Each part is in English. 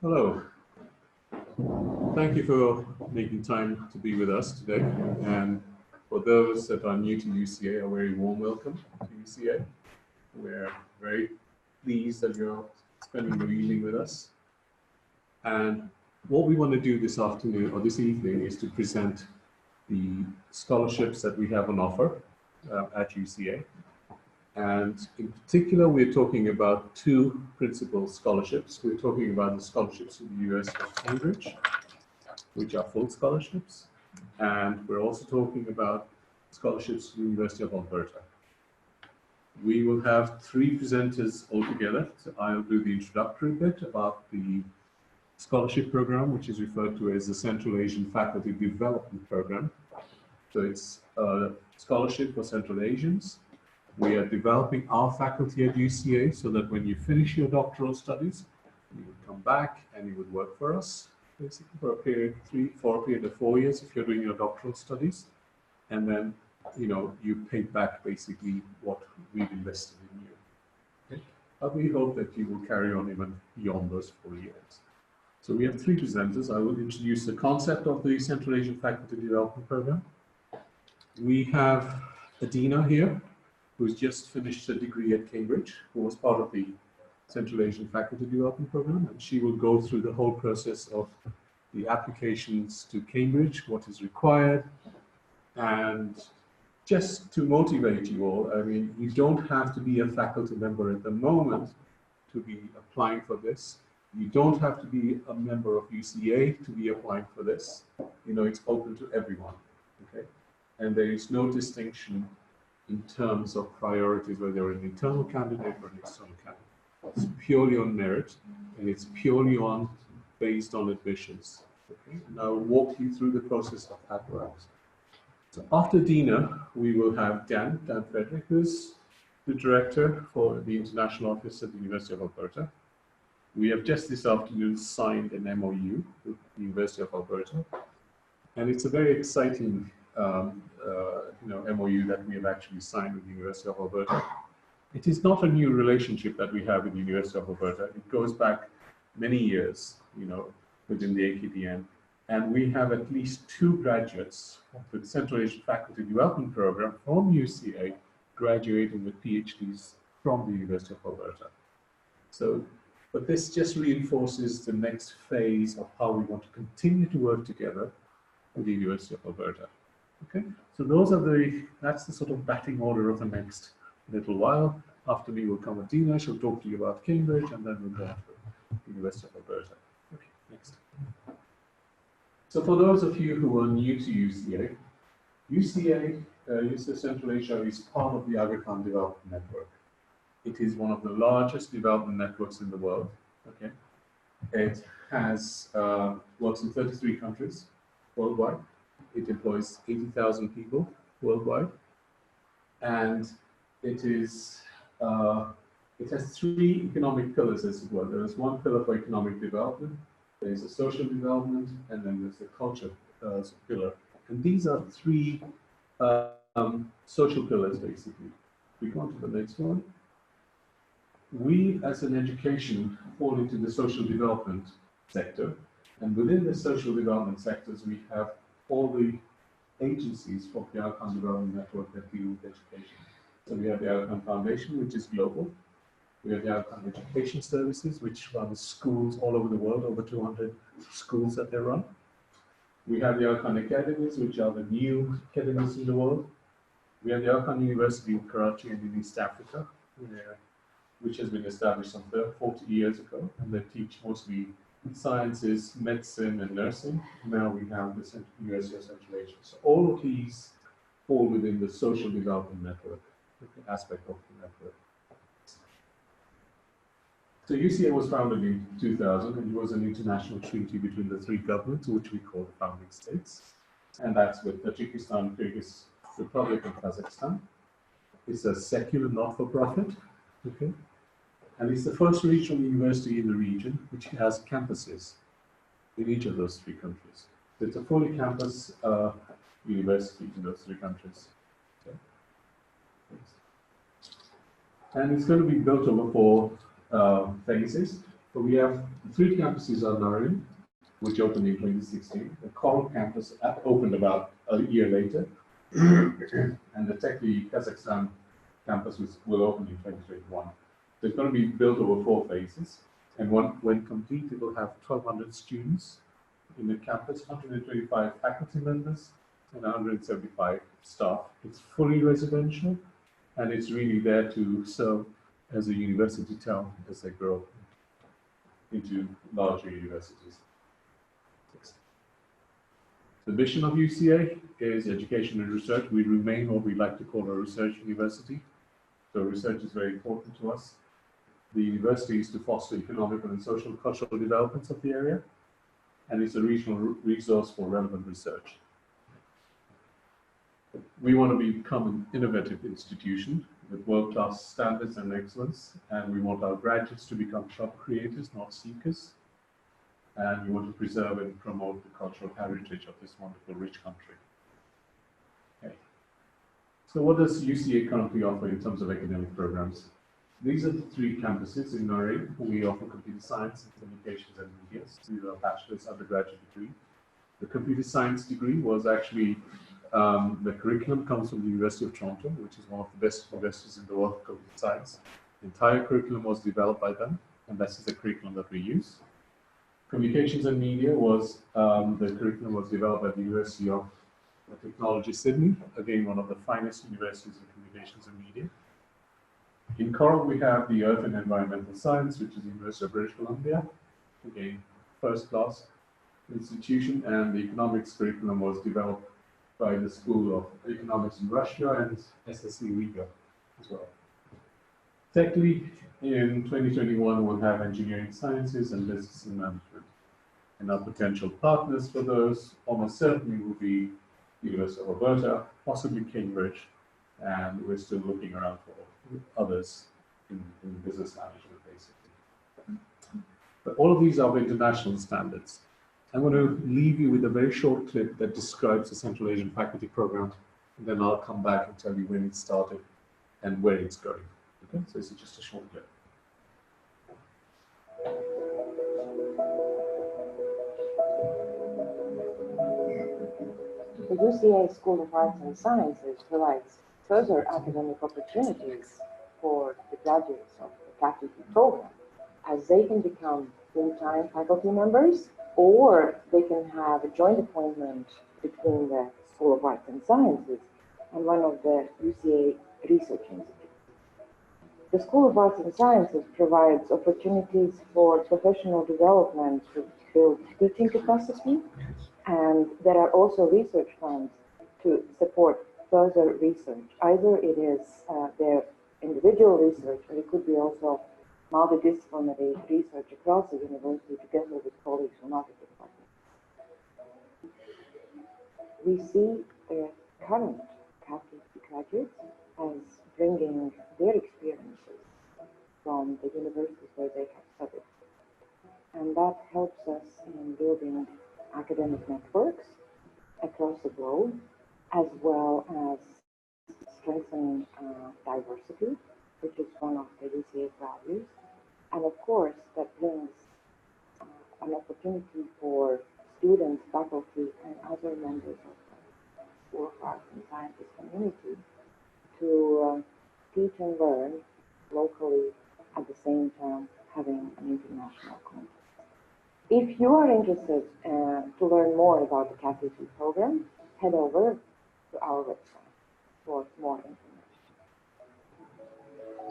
Hello. Thank you for making time to be with us today. And for those that are new to UCA, a very warm welcome to UCA. We're very pleased that you're spending your evening with us. And what we want to do this afternoon or this evening is to present the scholarships that we have on offer at UCA. And in particular, we're talking about two principal scholarships. We're talking about the scholarships to the University of Cambridge, which are full scholarships. And we're also talking about scholarships to the University of Alberta. We will have three presenters altogether. So I'll do the introductory bit about the scholarship program, which is referred to as the Central Asian Faculty Development Program. So it's a scholarship for Central Asians. We are developing our faculty at UCA so that when you finish your doctoral studies, you would come back and you would work for us, basically for a period of 4 years if you're doing your doctoral studies. And then, you pay back basically what we've invested in you. Okay? But we hope that you will carry on even beyond those 4 years. So we have three presenters. I will introduce the concept of the Central Asian Faculty Development Program. We have Adina here, who's just finished a degree at Cambridge, who was part of the Central Asian Faculty Development Program, and she will go through the whole process of the applications to Cambridge, what is required, and just to motivate you all, I mean, you don't have to be a faculty member at the moment to be applying for this. You don't have to be a member of UCA to be applying for this. It's open to everyone, okay? And there is no distinction in terms of priorities, whether you're an internal candidate or an external candidate. It's purely on merit, and it's purely based on admissions. Okay? And I'll walk you through the process of that works. So after Dina, we will have Dan Frederick, who's the director for the international office at the University of Alberta. We have just this afternoon signed an MOU with the University of Alberta, and it's a very exciting MOU that we have actually signed with the University of Alberta. It is not a new relationship that we have with the University of Alberta. It goes back many years, within the AKDN. And we have at least 2 graduates of the Central Asian Faculty Development Program from UCA graduating with PhDs from the University of Alberta. But this just reinforces the next phase of how we want to continue to work together with the University of Alberta. Okay, so that's the sort of batting order of the next little while. After me will come Adina, she'll talk to you about Cambridge, and then we'll go to the University of Alberta. Okay, next. So for those of you who are new to UCA, UCA Central Asia is part of the Aga Khan Development Network. It is one of the largest development networks in the world. Okay, it has works in 33 countries worldwide. It employs 80,000 people worldwide, and it has 3 economic pillars, as it were. There is one pillar for economic development, there is a social development, and then there's the culture pillar. And these are 3 social pillars, basically. We go on to the next one. We, as an education, fall into the social development sector, and within the social development sectors, we have all the agencies for the Aga Khan Development Network that deal with education. So we have the Aga Khan Foundation, which is global. We have the Aga Khan Education Services, which run schools all over the world, over 200 schools that they run. We have the Aga Khan Academies, which are the new academies in the world. We have the Aga Khan University in Karachi and in East Africa, which has been established some 40 years ago, and they teach mostly sciences, medicine, and nursing. Now we have the University of Central Asia. So all of these fall within the social development network aspect of the network. So UCA was founded in 2000, and it was an international treaty between the 3 governments, which we call the founding states, and that's with Tajikistan, Kyrgyz Republic, and Kazakhstan. It's a secular not-for-profit, okay? And it's the first regional university in the region which has campuses in each of those 3 countries. So it's a fully campus university in those 3 countries. Okay. And it's going to be built over 4 phases. So we have 3 campuses on Narayan, which opened in 2016. The Coral campus opened about a year later, and the Tekli, Kazakhstan campus will open in 2021. So it's going to be built over 4 phases, and when complete, it will have 1,200 students in the campus, 125 faculty members, and 175 staff. It's fully residential, and it's really there to serve as a university town as they grow into larger universities. The mission of UCA is education and research. We remain what we like to call a research university. So research is very important to us. The university is to foster economic and social and cultural developments of the area, and it's a regional resource for relevant research. We want to become an innovative institution with world-class standards and excellence, and we want our graduates to become job creators, not seekers. And we want to preserve and promote the cultural heritage of this wonderful, rich country. Okay. So what does UCA currently offer in terms of academic programs? These are the 3 campuses in Narayan. We offer computer science and communications and media. These are bachelor's undergraduate degree. The computer science degree was actually, the curriculum comes from the University of Toronto, which is one of the best universities in the world for computer science. The entire curriculum was developed by them, and this is the curriculum that we use. Communications and media was, the curriculum was developed by the University of Technology, Sydney, again, one of the finest universities in communications and media. In Coral, we have the Earth and Environmental Science, which is the University of British Columbia, again, first-class institution, and the economics curriculum was developed by the School of Economics in Russia and SSE Riga as well. Technically, in 2021, we'll have engineering sciences and business and management. And our potential partners for those almost certainly will be the University of Alberta, possibly Cambridge, and we're still looking around for others in business management, basically. But all of these are of international standards. I'm going to leave you with a very short clip that describes the Central Asian Faculty Program, and then I'll come back and tell you when it started and where it's going. Okay, so this is just a short clip. The UCA School of Arts and Sciences provides further academic opportunities for the graduates of the faculty program, as they can become full-time faculty members, or they can have a joint appointment between the School of Arts and Sciences and one of the UCA research institutes. The School of Arts and Sciences provides opportunities for professional development to build teaching capacity, and there are also research funds to support further research. Either it is their individual research, or it could be also multidisciplinary research across the university together with colleagues from other departments. We see the current faculty graduates as bringing their experiences from the universities where they have studied. And that helps us in building academic networks across the globe, as well as strengthening diversity, which is one of the UCA values. And of course, that brings an opportunity for students, faculty, and other members of the School of Arts and Sciences community to teach and learn locally at the same time having an international context. If you are interested to learn more about the faculty program, head over to our website for more information.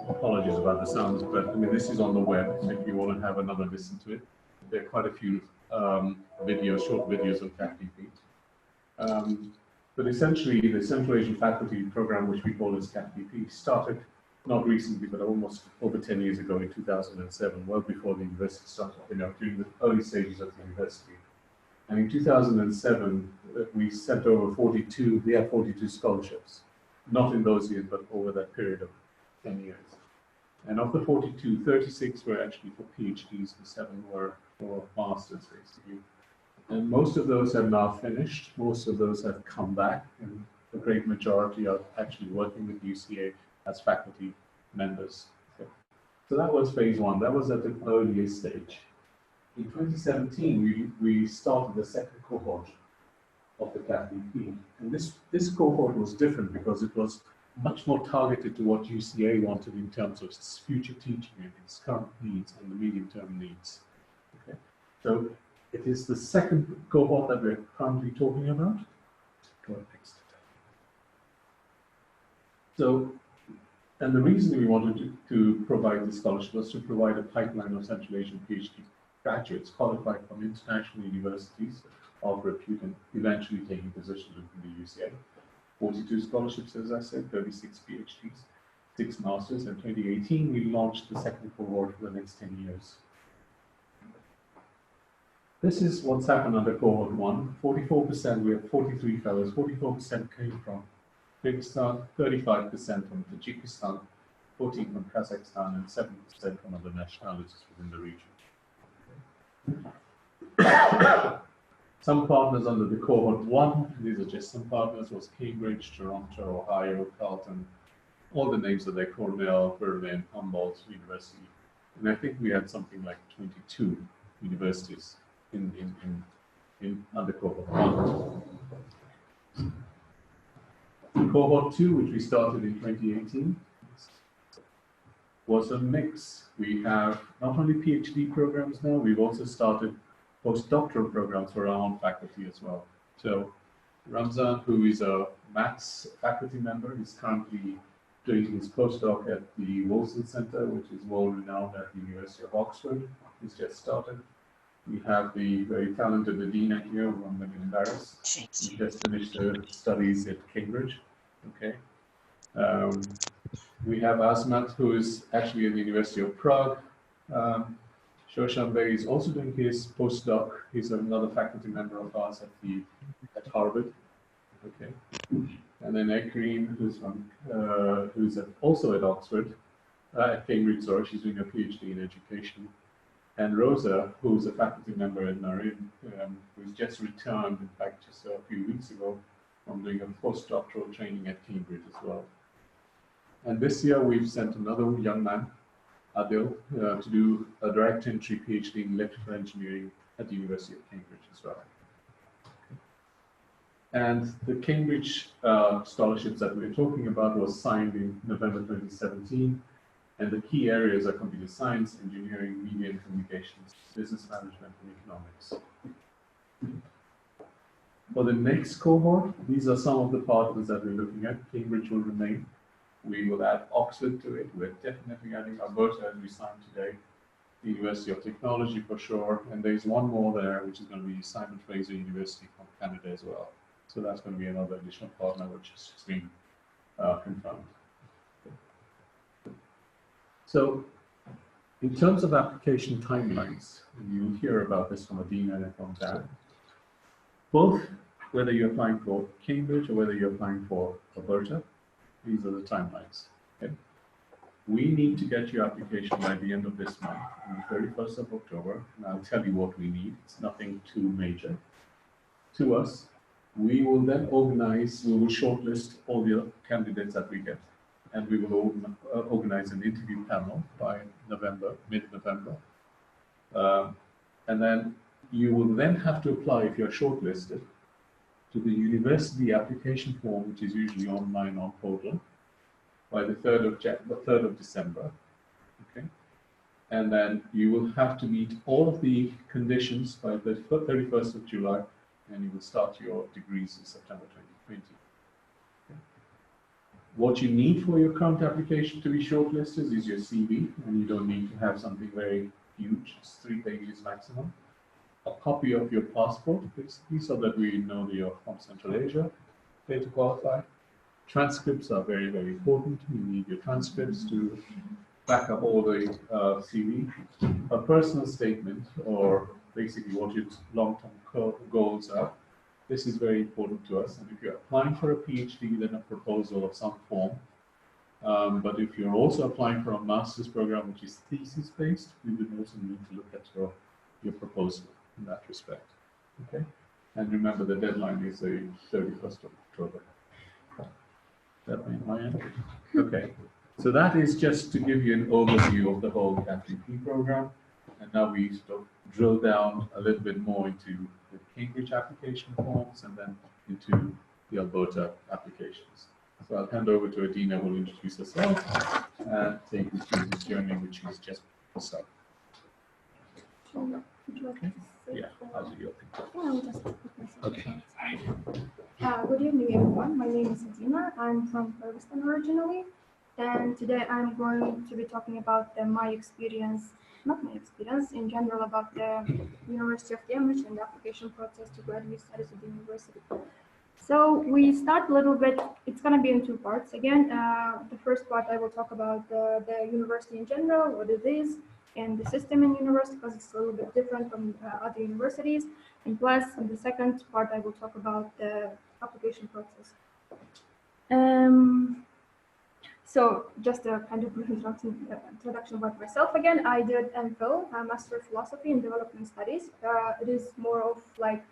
Apologies about the sound, but I mean, this is on the web, so if you want to have another listen to it. There are quite a few short videos on CAFDP. But essentially, the Central Asian Faculty Program, which we call as CAFDP, started not recently, but almost over 10 years ago in 2007, well before the university started, during the early stages of the university. And in 2007, we sent over 42 scholarships, not in those years, but over that period of 10 years. And of the 42, 36 were actually for PhDs, and 7 were for masters, basically. And most of those have now finished. Most of those have come back, and the great majority are actually working with UCA as faculty members. Okay. So that was phase one. That was at the earliest stage. In 2017, we started the second cohort of the CAP-EP. And this cohort was different because it was much more targeted to what UCA wanted in terms of its future teaching and its current needs and the medium-term needs. Okay, so it is the second cohort that we're currently talking about. Go next. So, and the reason we wanted to provide this scholarship was to provide a pipeline of Central Asian PhD graduates qualified from international universities of repute and eventually taking positions within the UCA. 42 scholarships, as I said, 36 PhDs, 6 masters. In 2018, we launched the second cohort for the next 10 years. This is what's happened under cohort 1. 44%, we have 43 fellows, 44% came from Kyrgyzstan, 35% from Tajikistan, 14% from Kazakhstan, and 7% from other nationalities within the region. Some partners under the cohort 1, these are just some partners, was Cambridge, Toronto, Ohio, Carleton, all the names that they Cornell, Berlin, Humboldt University. And I think we had something like 22 universities under cohort 1. Cohort 2, which we started in 2018, was a mix. We have not only PhD programs now, we've also started post-doctoral programs for our own faculty as well. So Ramzan, who is a maths faculty member, is currently doing his postdoc at the Wilson Center, which is world-renowned at the University of Oxford. He's just started. We have the very talented Adina here, who I'm going to embarrass. She just finished her studies at Cambridge. Okay. We have Asmat, who is actually at the University of Prague. Shoshan Bey is also doing his postdoc. He's another faculty member of ours at Harvard. Okay. And then Ekrim, who's also at Oxford, at Cambridge, sorry, she's doing a PhD in education. And Rosa, who's a faculty member at Narin, who's just returned, in fact, just a few weeks ago, from doing a postdoctoral training at Cambridge as well. And this year, we've sent another young man, Adil, to do a direct entry PhD in electrical engineering at the University of Cambridge as well. And the Cambridge scholarships that we're talking about was signed in November 2017. And the key areas are computer science, engineering, media and communications, business management, and economics. For the next cohort, these are some of the partners that we're looking at. Cambridge will remain. We will add Oxford to it. We're definitely adding Alberta, as we signed today, the University of Technology for sure. And there's one more there, which is going to be Simon Fraser University from Canada as well. So that's going to be another additional partner, which has been confirmed. So, in terms of application timelines, you'll hear about this from Adina and from Dan. Both, whether you're applying for Cambridge or whether you're applying for Alberta, these are the timelines. Okay? We need to get your application by the end of this month, on the 31st of October, and I'll tell you what we need. It's nothing too major to us. We will then organize, we will shortlist all the candidates that we get, and we will organize an interview panel by November, mid-November. And then you will then have to apply, if you're shortlisted, to the university application form, which is usually online on portal, by the 3rd of December. Okay? And then you will have to meet all of the conditions by the 31st of July, and you will start your degrees in September 2020. Okay? What you need for your current application to be shortlisted is your CV, and you don't need to have something very huge, it's 3 pages maximum. A copy of your passport, basically, so that we know that you're from Central Asia, pay to qualify. Transcripts are very, very important. You need your transcripts to back up all the CV. A personal statement, or basically what your long-term goals are. This is very important to us. And if you're applying for a PhD, then a proposal of some form. But if you're also applying for a master's program, which is thesis-based, we would also need to look at your proposal in that respect. Okay? And remember, the deadline is the 31st of October. That mean my end? Okay. So that is just to give you an overview of the whole CATP program. And now we sort of drill down a little bit more into the Cambridge application forms and then into the Alberta applications. So I'll hand over to Adina, who will introduce herself and take you through this journey, which is just started. Okay. Yeah, I'll do your thing. Yeah, I'll just put myself. Okay. Good evening, everyone. My name is Adina. I'm from Pakistan originally, and today I'm going to be talking about my experience, not my experience, in general about the University of Cambridge and the application process to graduate studies at the university. So we start a little bit, it's going to be in two parts. Again, the first part I will talk about the university in general, what it is, and the system in university, because it's a little bit different from other universities. And plus, in the second part, I will talk about the application process. So just a kind of brief introduction about myself again. I did MPhil, Master of Philosophy in Development Studies. It is more of like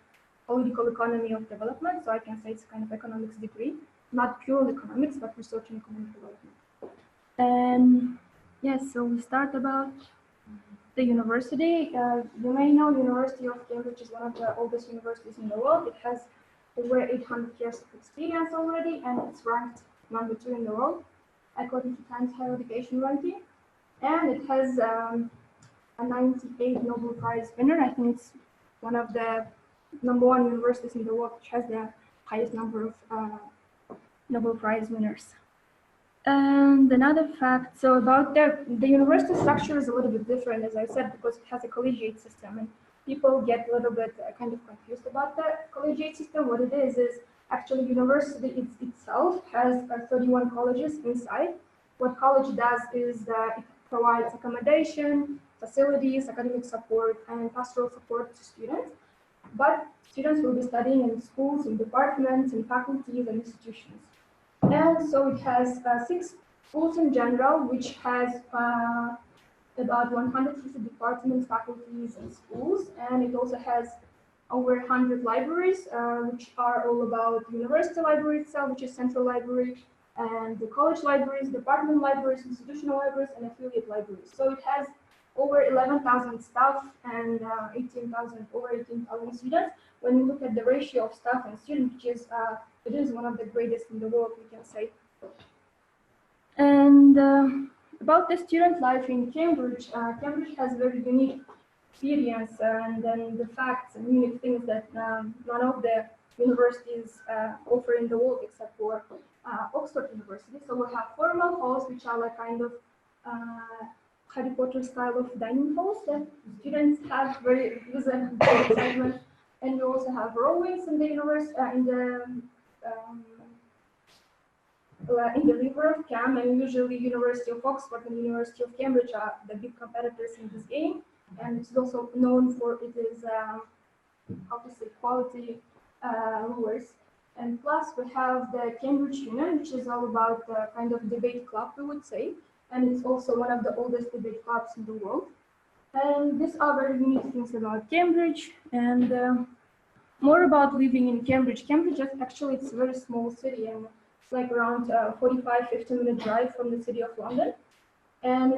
political economy of development, so I can say it's kind of economics degree, not pure economics, but research in economic development. Yes, so we start about the university. You may know University of Cambridge is one of the oldest universities in the world. It has over 800 years of experience already, and it's ranked number 2 in the world according to Times Higher Education ranking. And it has a 98 Nobel Prize winner. I think it's one of the #1 universities in the world which has the highest number of Nobel Prize winners. And another fact, so about the university structure is a little bit different, as I said, because it has a collegiate system, and people get a little bit kind of confused about the collegiate system. What it is actually university itself has 31 colleges inside. What college does is that it provides accommodation, facilities, academic support, and pastoral support to students. But students will be studying in schools, in departments, in faculties, and institutions. And so it has 6 schools in general, which has about 150 departments, faculties, and schools. And it also has over 100 libraries, which are all about the university library itself, which is central library, and the college libraries, department libraries, institutional libraries, and affiliate libraries. So it has over 11,000 staff and over 18,000 students. When you look at the ratio of staff and students, which is it is one of the greatest in the world, we can say. And about the student life in Cambridge, Cambridge has very unique experience, and then the facts and unique things that none of the universities offer in the world except for Oxford University. So we have formal halls, which are like kind of Harry Potter style of dining halls that students have very excitement. And we also have rowings in the university, in the river of Cam, and usually University of Oxford and University of Cambridge are the big competitors in this game. And it's also known for its how to say, quality rowers. And plus we have the Cambridge Union, which is all about kind of debate club, we would say. And it's also one of the oldest debate clubs in the world. And these are very unique things about Cambridge. And more about living in Cambridge. Cambridge, actually, it's a very small city, and it's like around 45-50-minute drive from the city of London. And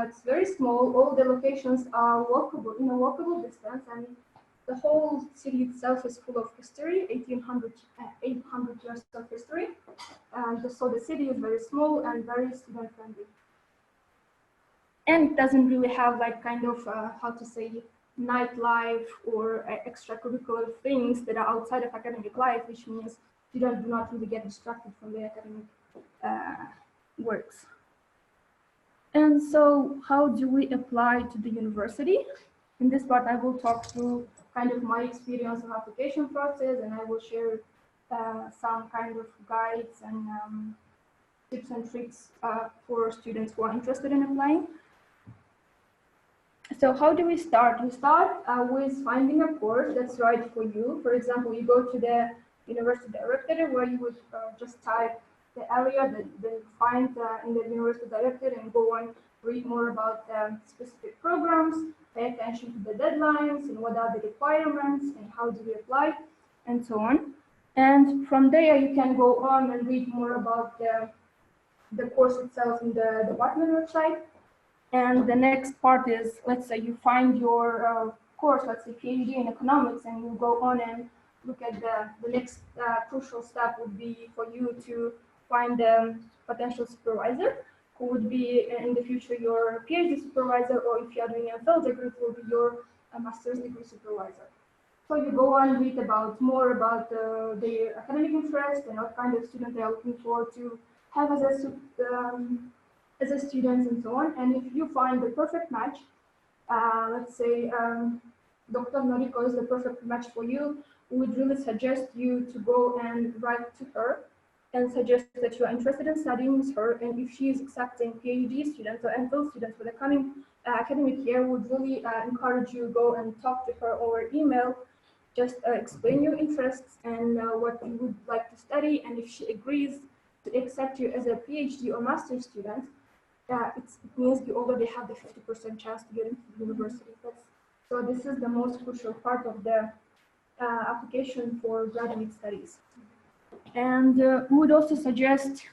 it's very small. All the locations are walkable, in a walkable distance, and the whole city itself is full of history, 800 years of history. And so the city is very small and very student-friendly. And it doesn't really have like kind of, how to say, nightlife or extracurricular things that are outside of academic life, which means students do not really get distracted from the academic works. And so how do we apply to the university? In this part, I will talk through kind of my experience of application process, and I will share some kind of guides and tips and tricks for students who are interested in applying. So how do we start? We start with finding a course that's right for you. For example, you go to the university directory where you would just type the area that you find in the university directory and go on, read more about specific programs, pay attention to the deadlines and what are the requirements and how do we apply and so on. And from there you can go on and read more about the the course itself in the department website. And the next part is, let's say you find your course, let's say PhD in economics, and you go on and look at the next crucial step would be for you to find a potential supervisor who would be in the future your PhD supervisor, or if you are doing a field degree, it will be your master's degree supervisor. So you go on, read about more about their academic interest and what kind of student they are looking for to have as a student and so on. And if you find the perfect match, let's say Dr. Noriko is the perfect match for you, we would really suggest you to go and write to her and suggest that you are interested in studying with her. And if she is accepting PhD students or MPhil students for the coming academic year, would really encourage you to go and talk to her over email. Just explain your interests and what you would like to study. And if she agrees to accept you as a PhD or master's student, it means you already have the 50% chance to get into the university. So this is the most crucial part of the application for graduate studies. And we would also suggest,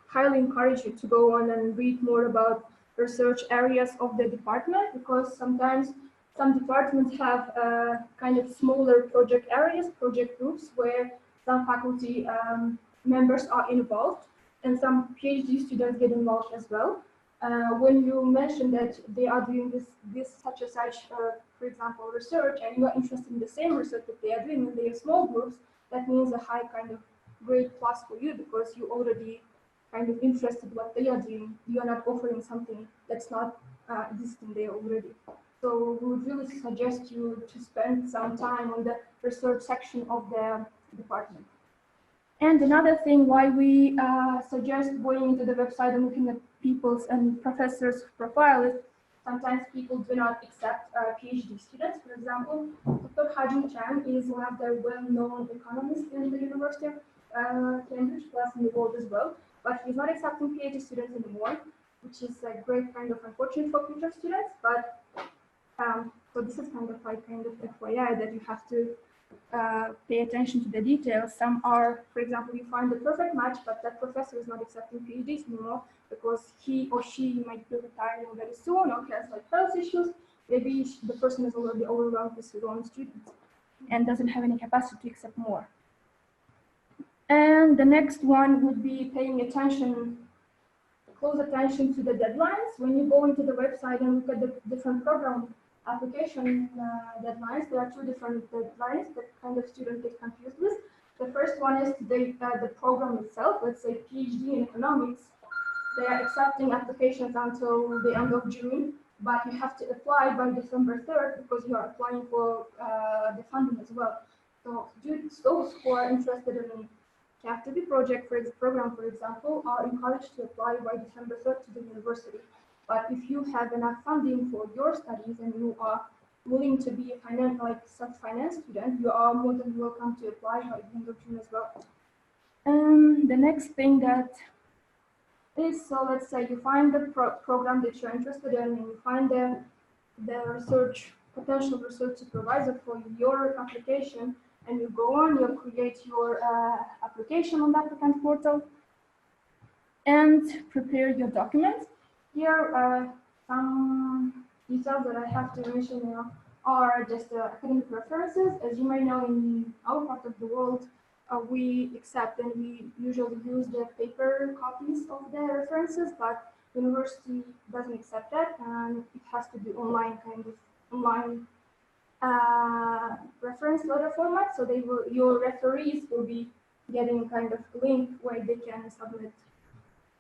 highly encourage you to go on and read more about research areas of the department, because sometimes some departments have kind of smaller project areas, project groups, where some faculty members are involved and some PhD students get involved as well. When you mention that they are doing this such and such, for example, research, and you are interested in the same research that they are doing in their small groups, that means a high kind of great plus for you, because you already kind of interested what they are doing. You are not offering something that's not existing there already. So we would really suggest you to spend some time on the research section of the department. And another thing why we suggest going into the website and looking at people's and professors' profile is sometimes people do not accept PhD students. For example, Dr. Hajin Chan is one of the well-known economists in the University of Cambridge, plus in the world as well. But he's not accepting PhD students anymore, which is a great kind of unfortunate for future students. But so this is kind of like kind of FYI that you have to pay attention to the details. Some are, for example, you find the perfect match, but that professor is not accepting PhDs anymore because he or she might be retiring very soon or has like health issues. Maybe the person is already overwhelmed with his own students and doesn't have any capacity to accept more. And the next one would be paying attention, close attention to the deadlines. When you go into the website and look at the different program application deadlines, there are two different deadlines that kind of students get confused with. The first one is the program itself. Let's say PhD in economics, they are accepting applications until the end of June, but you have to apply by December 3rd because you are applying for the funding as well. So those who are interested in CAFTB project for this program, for example, are encouraged to apply by December 3rd to the university. But if you have enough funding for your studies and you are willing to be a self-finance student, you are more than welcome to apply by the end of June as well. The next thing that is, so let's say you find the program that you're interested in, and you find the potential research supervisor for your application, and you go on, you create your application on the applicant portal and prepare your documents. Here, some details that I have to mention are just academic references. As you may know, in our part of the world, we accept and we usually use the paper copies of the references, but university doesn't accept that, and it has to be online, kind of online reference letter format. So your referees will be getting kind of a link where they can submit.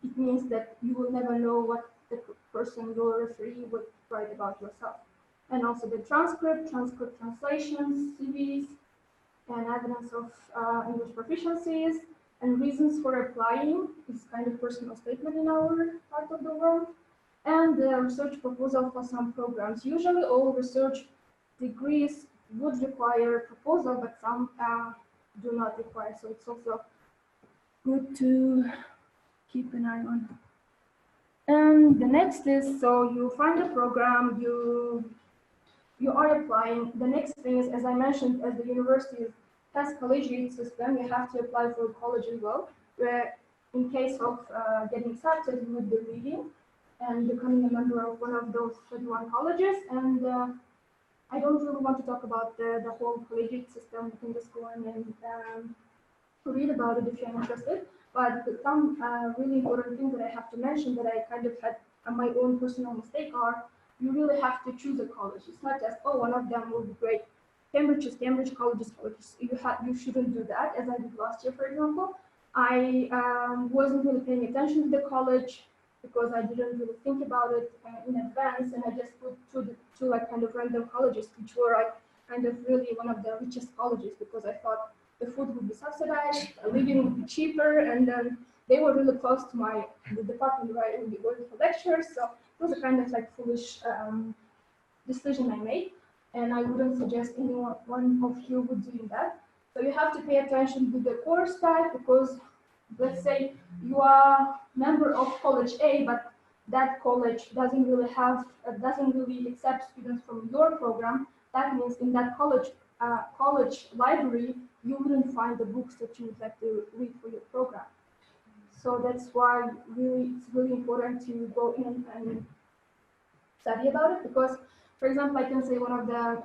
It means that you will never know what the person, your referee, would write about yourself. And also the transcript translations, CVs, and evidence of English proficiencies, and reasons for applying is kind of personal statement in our part of the world, and the research proposal for some programs. Usually all research degrees would require proposal, but some do not require, so it's also good to keep an eye on. And the next is, so you find a program, you are applying. The next thing is, as I mentioned, as the university has collegiate system, you have to apply for college as well, where in case of getting accepted, you would be leaving and becoming a member of one of those 31 colleges. And I don't really want to talk about the whole collegiate system. You can just go in and read about it if you're interested. But some really important things that I have to mention that I kind of had my own personal mistake are you really have to choose a college. It's not just, oh, one of them will be great. Cambridge is Cambridge, college is college. You shouldn't do that, as I did last year, for example. I wasn't really paying attention to the college because I didn't really think about it in advance, and I just put two like kind of random colleges, which were like kind of really one of the richest colleges because I thought the food would be subsidized, living would be cheaper, and then they were really close to the department where I would be going for lectures. So it was a kind of like foolish decision I made, and I wouldn't suggest anyone of you would doing that. So you have to pay attention to the course type because let's say you are member of college A, but that college doesn't really accept students from your program. That means in that college library, you wouldn't find the books that you would like to read for your program. So that's why it's really important to go in and study about it because, for example, I can say one of the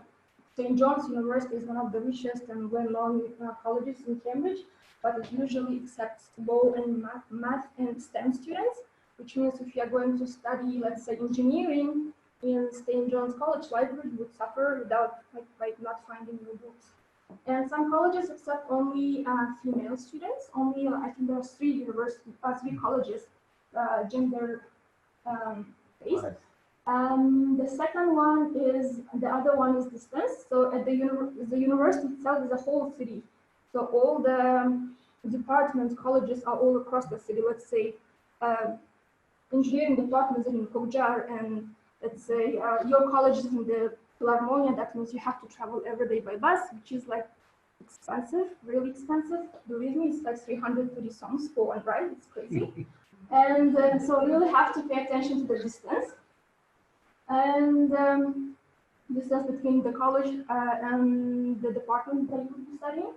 St. John's University is one of the richest and well-known colleges in Cambridge, but it usually accepts law and math and STEM students, which means if you are going to study, let's say, engineering in St. John's College Library, you would suffer without like not finding your books. And some colleges accept only female students. Only I think there are three colleges gender based. The second one is the other one is distance. So at the university itself is a whole city. So all the departments, colleges are all across the city. Let's say engineering department is in Kojar, and let's say your college is in the Philharmonia. That means you have to travel every day by bus, which is like expensive, really expensive. Believe me, it's like 330 songs for one ride. It's crazy. And so you really have to pay attention to the distance. And distance between the college and the department that you would be studying.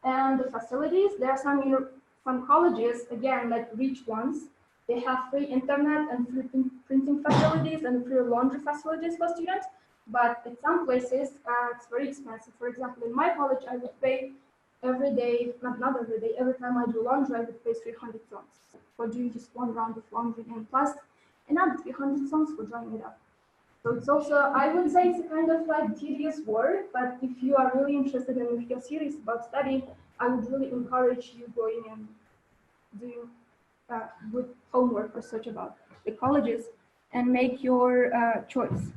And the facilities, there are some colleges, again, like rich ones, they have free internet and free printing facilities and free laundry facilities for students. But at some places, it's very expensive. For example, in my college, I would pay every day, not every day, every time I do laundry, I would pay 300 songs for doing just one round of laundry and plus another 300 songs for drying it up. So it's also, I would say it's a kind of like tedious work, but if you are really interested and if you're serious about studying, I would really encourage you going and doing good homework research about the colleges and make your choice.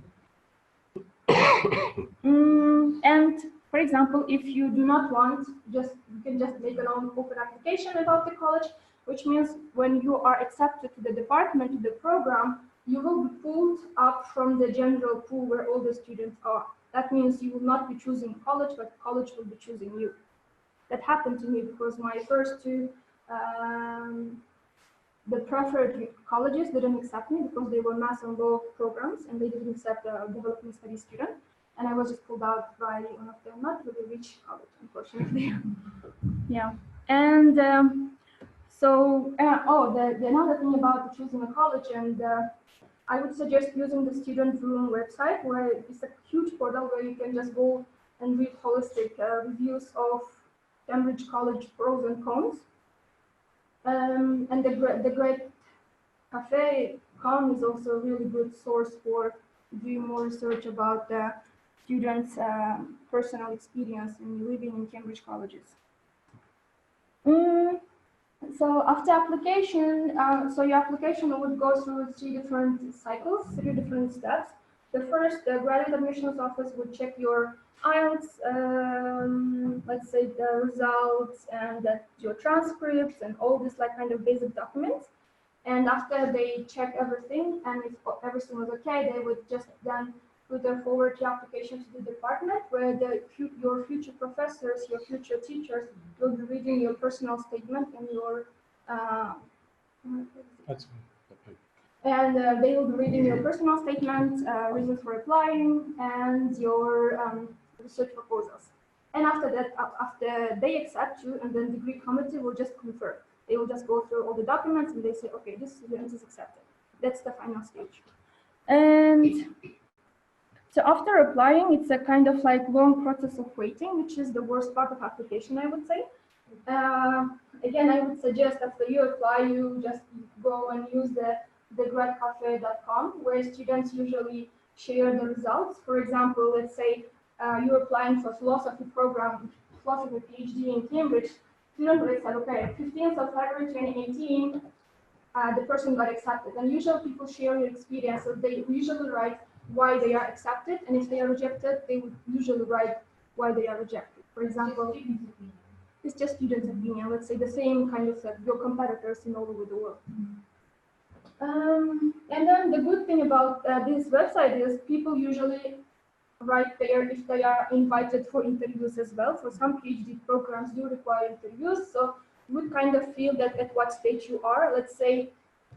And for example, if you do not want, you can just make an open application about the college, which means when you are accepted to the department, to the program, you will be pulled up from the general pool where all the students are. That means you will not be choosing college, but college will be choosing you. That happened to me because my first two, the preferred colleges didn't accept me because they were math and law programs and they didn't accept a development studies student. And I was just pulled out by one of them, not really rich college, unfortunately. Yeah. And the another thing about choosing a college, and I would suggest using the Student Room website, where it's a huge portal where you can just go and read holistic reviews of Cambridge College pros and cons. And the Great Cafe.com is also a really good source for doing more research about the students' personal experience in living in Cambridge colleges. So after application, your application would go through three different cycles, three different steps. The first, the graduate admissions office would check your IELTS, let's say the results and your transcripts and all these like kind of basic documents. And after they check everything and if everything was okay, they would just then put forward your application to the department where your future professors, your future teachers will be reading your personal statement and your they will be reading your personal statement, reasons for applying, and your research proposals. And after that, after they accept you, and then degree committee will just confirm. They will just go through all the documents and they say, okay, this student is accepted. That's the final stage. And so after applying, it's a kind of like long process of waiting, which is the worst part of application, I would say. Again, I would suggest after you apply, you just go and use the gradcafe.com, where students usually share the results. For example, let's say you're applying for philosophy program, philosophy PhD in Cambridge. Student will say, okay, 15th of February 2018, the person got accepted. And usually people share your experience, so they usually write why they are accepted, and if they are rejected, they would usually write why they are rejected. For example, it's just students' opinion. Let's say the same kind of like your competitors in all over the world. And then the good thing about this website is people usually write there if they are invited for interviews as well. For some PhD programs do require interviews, so you would kind of feel that at what stage you are. Let's say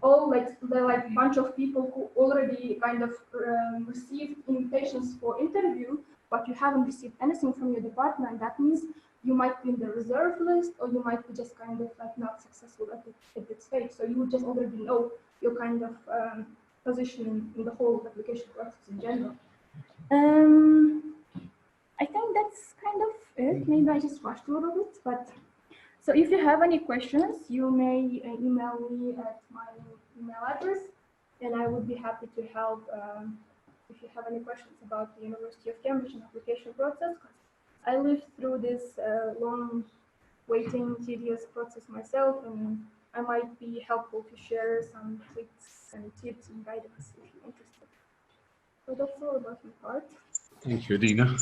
all like the like bunch of people who already kind of received invitations for interview, but you haven't received anything from your department. That means you might be in the reserve list, or you might be just kind of like not successful at that stage. So you would just already know your kind of position in the whole application process in general. I think that's kind of it. Maybe I just rushed a little bit, but so if you have any questions, you may email me at my email address, and I would be happy to help if you have any questions about the University of Cambridge and application process. I lived through this long waiting, tedious process myself, and I might be helpful to share some tricks and tips and guidance if you're interested. So that's all about my part. Thank you, Adina.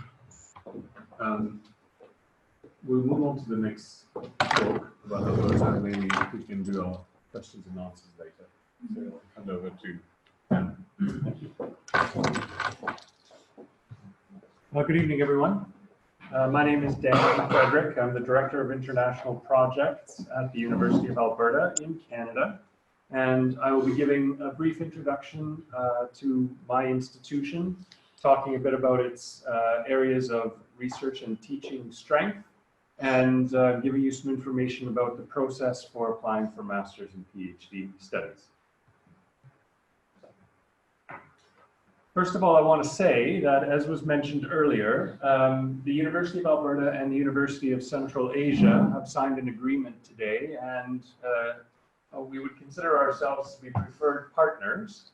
We'll move on to the next talk about Alberta, and maybe we can do our questions and answers later. So I'll hand over to Dan. Thank you. Good evening, everyone. My name is Dan Frederick. I'm the Director of International Projects at the University of Alberta in Canada. And I will be giving a brief introduction to my institution, talking a bit about its areas of research and teaching strength, and giving you some information about the process for applying for master's and PhD studies. First of all, I want to say that, as was mentioned earlier, the University of Alberta and the University of Central Asia have signed an agreement today, and we would consider ourselves to be preferred partners.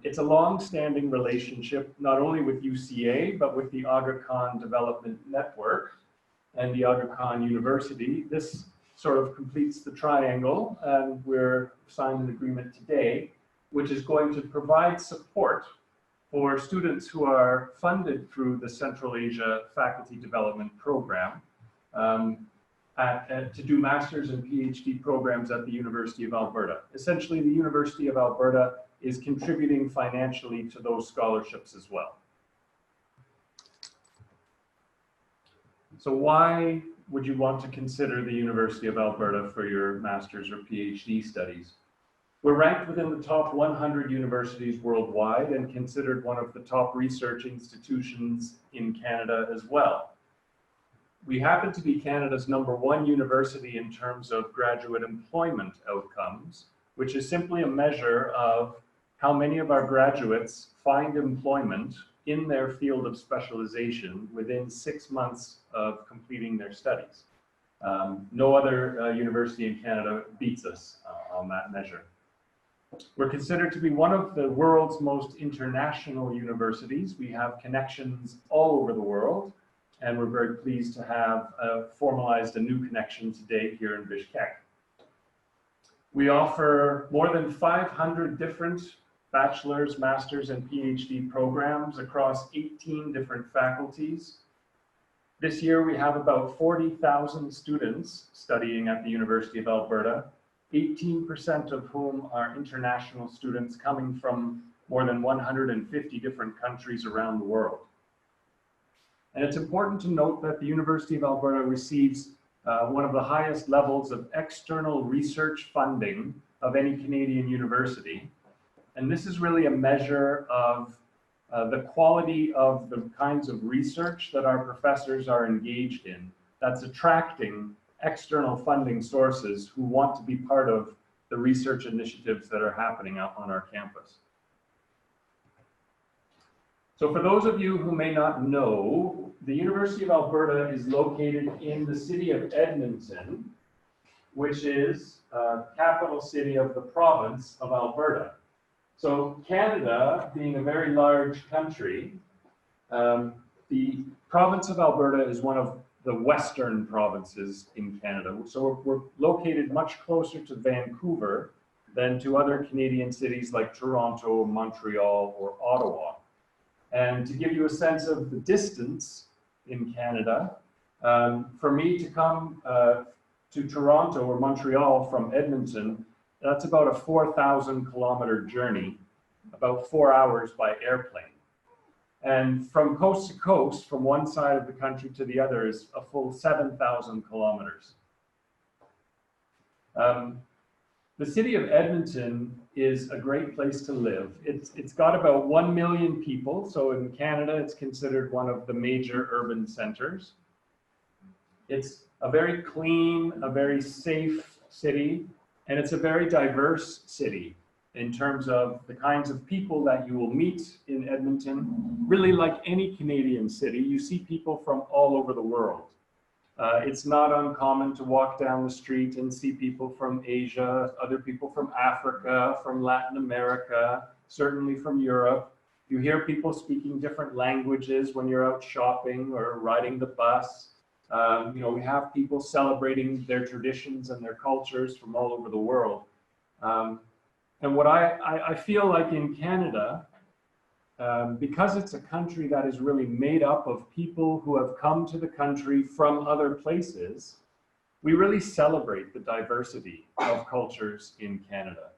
It's a long-standing relationship, not only with UCA, but with the Aga Khan Development Network and the Aga Khan University. This sort of completes the triangle, and we're signing an agreement today, which is going to provide support for students who are funded through the Central Asia Faculty Development Program to do master's and PhD programs at the University of Alberta. Essentially, the University of Alberta is contributing financially to those scholarships as well. So why would you want to consider the University of Alberta for your master's or PhD studies? We're ranked within the top 100 universities worldwide and considered one of the top research institutions in Canada as well. We happen to be Canada's #1 university in terms of graduate employment outcomes, which is simply a measure of how many of our graduates find employment in their field of specialization within 6 months of completing their studies. No other university in Canada beats us on that measure. We're considered to be one of the world's most international universities. We have connections all over the world, and we're very pleased to have formalized a new connection today here in Bishkek. We offer more than 500 different bachelor's, master's, and PhD programs across 18 different faculties. This year, we have about 40,000 students studying at the University of Alberta, 18% of whom are international students coming from more than 150 different countries around the world. And it's important to note that the University of Alberta receives one of the highest levels of external research funding of any Canadian university. And this is really a measure of the quality of the kinds of research that our professors are engaged in that's attracting external funding sources who want to be part of the research initiatives that are happening out on our campus. So for those of you who may not know, the University of Alberta is located in the city of Edmonton, which is capital city of the province of Alberta. So Canada, being a very large country, the province of Alberta is one of the western provinces in Canada. So we're located much closer to Vancouver than to other Canadian cities like Toronto, Montreal, or Ottawa. And to give you a sense of the distance in Canada, for me to come to Toronto or Montreal from Edmonton, that's about a 4,000 kilometer journey, about 4 hours by airplane. And from coast to coast, from one side of the country to the other, is a full 7,000 kilometers. The city of Edmonton is a great place to live. It's got about 1 million people. So in Canada, it's considered one of the major urban centers. It's a very clean, a very safe city, and it's a very diverse city in terms of the kinds of people that you will meet in Edmonton. Really, like any Canadian city, you see people from all over the world. It's not uncommon to walk down the street and see people from Asia, other people from Africa, from Latin America, certainly from Europe. You hear people speaking different languages when you're out shopping or riding the bus. You know, we have people celebrating their traditions and their cultures from all over the world. And what I feel like in Canada, because it's a country that is really made up of people who have come to the country from other places, we really celebrate the diversity of cultures in Canada.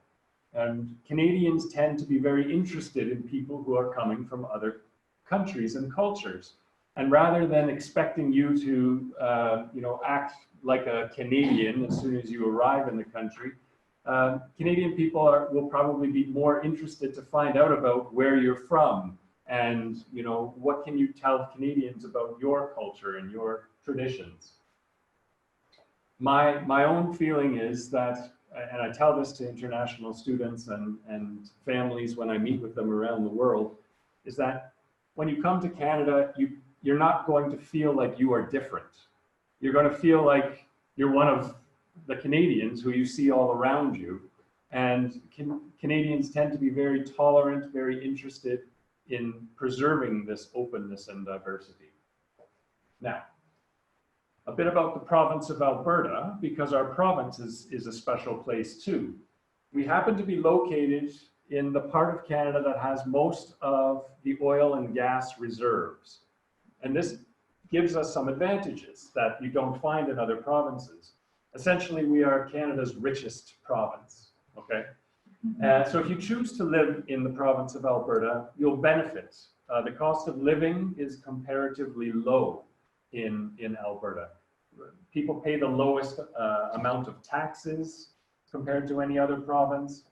And Canadians tend to be very interested in people who are coming from other countries and cultures. And rather than expecting you to, you know, act like a Canadian as soon as you arrive in the country, Canadian people will probably be more interested to find out about where you're from and, you know, what can you tell Canadians about your culture and your traditions. My own feeling is that, and I tell this to international students and families when I meet with them around the world, is that when you come to Canada, you're not going to feel like you are different. You're going to feel like you're one of the Canadians who you see all around you. And Canadians tend to be very tolerant, very interested in preserving this openness and diversity. Now, a bit about the province of Alberta, because our province is a special place too. We happen to be located in the part of Canada that has most of the oil and gas reserves. And this gives us some advantages that you don't find in other provinces. Essentially, we are Canada's richest province, okay? So if you choose to live in the province of Alberta, you'll benefit. The cost of living is comparatively low in Alberta. People pay the lowest amount of taxes compared to any other province.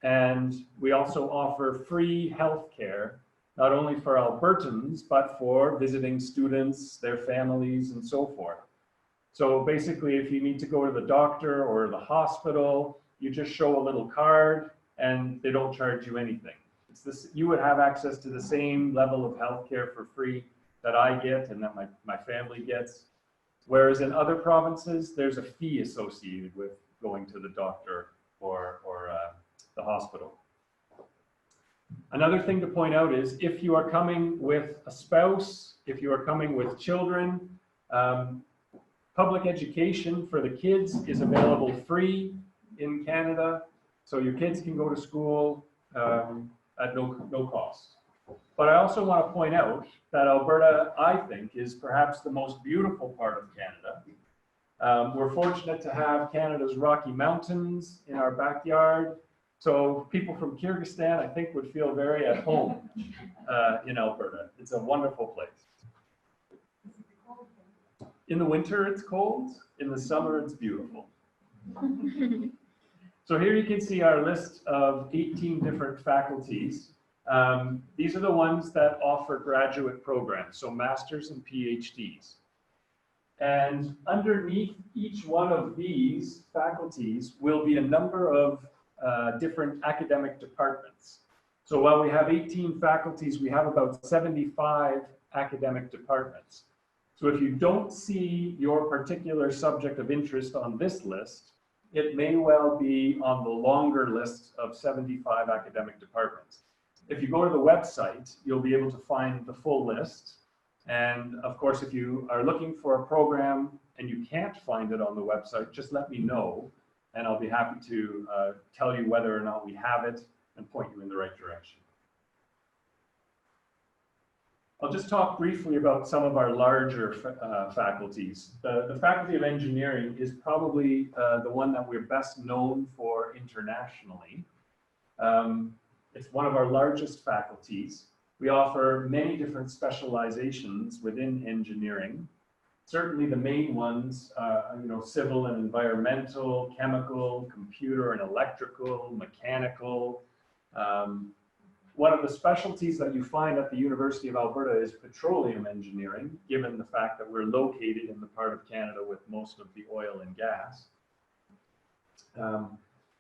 And we also offer free healthcare, not only for Albertans, but for visiting students, their families, and so forth. So basically, if you need to go to the doctor or the hospital, you just show a little card and they don't charge you anything. It's this, you would have access to the same level of healthcare for free that I get and that my family gets. Whereas in other provinces, there's a fee associated with going to the doctor or the hospital. Another thing to point out is if you are coming with a spouse, if you are coming with children, public education for the kids is available free in Canada. So your kids can go to school at no cost. But I also want to point out that Alberta, I think, is perhaps the most beautiful part of Canada. We're fortunate to have Canada's Rocky Mountains in our backyard. So people from Kyrgyzstan, I think, would feel very at home in Alberta. It's a wonderful place. In the winter, it's cold. In the summer, it's beautiful. So here you can see our list of 18 different faculties. These are the ones that offer graduate programs, so masters and PhDs. And underneath each one of these faculties will be a number of different academic departments. So while we have 18 faculties, we have about 75 academic departments. So if you don't see your particular subject of interest on this list, it may well be on the longer list of 75 academic departments. If you go to the website, you'll be able to find the full list. And of course, if you are looking for a program and you can't find it on the website, just let me know, and I'll be happy to tell you whether or not we have it and point you in the right direction. I'll just talk briefly about some of our larger faculties. The Faculty of Engineering is probably the one that we're best known for internationally. It's one of our largest faculties. We offer many different specializations within engineering. Certainly the main ones, civil and environmental, chemical, computer and electrical, mechanical. One of the specialties that you find at the University of Alberta is petroleum engineering, given the fact that we're located in the part of Canada with most of the oil and gas.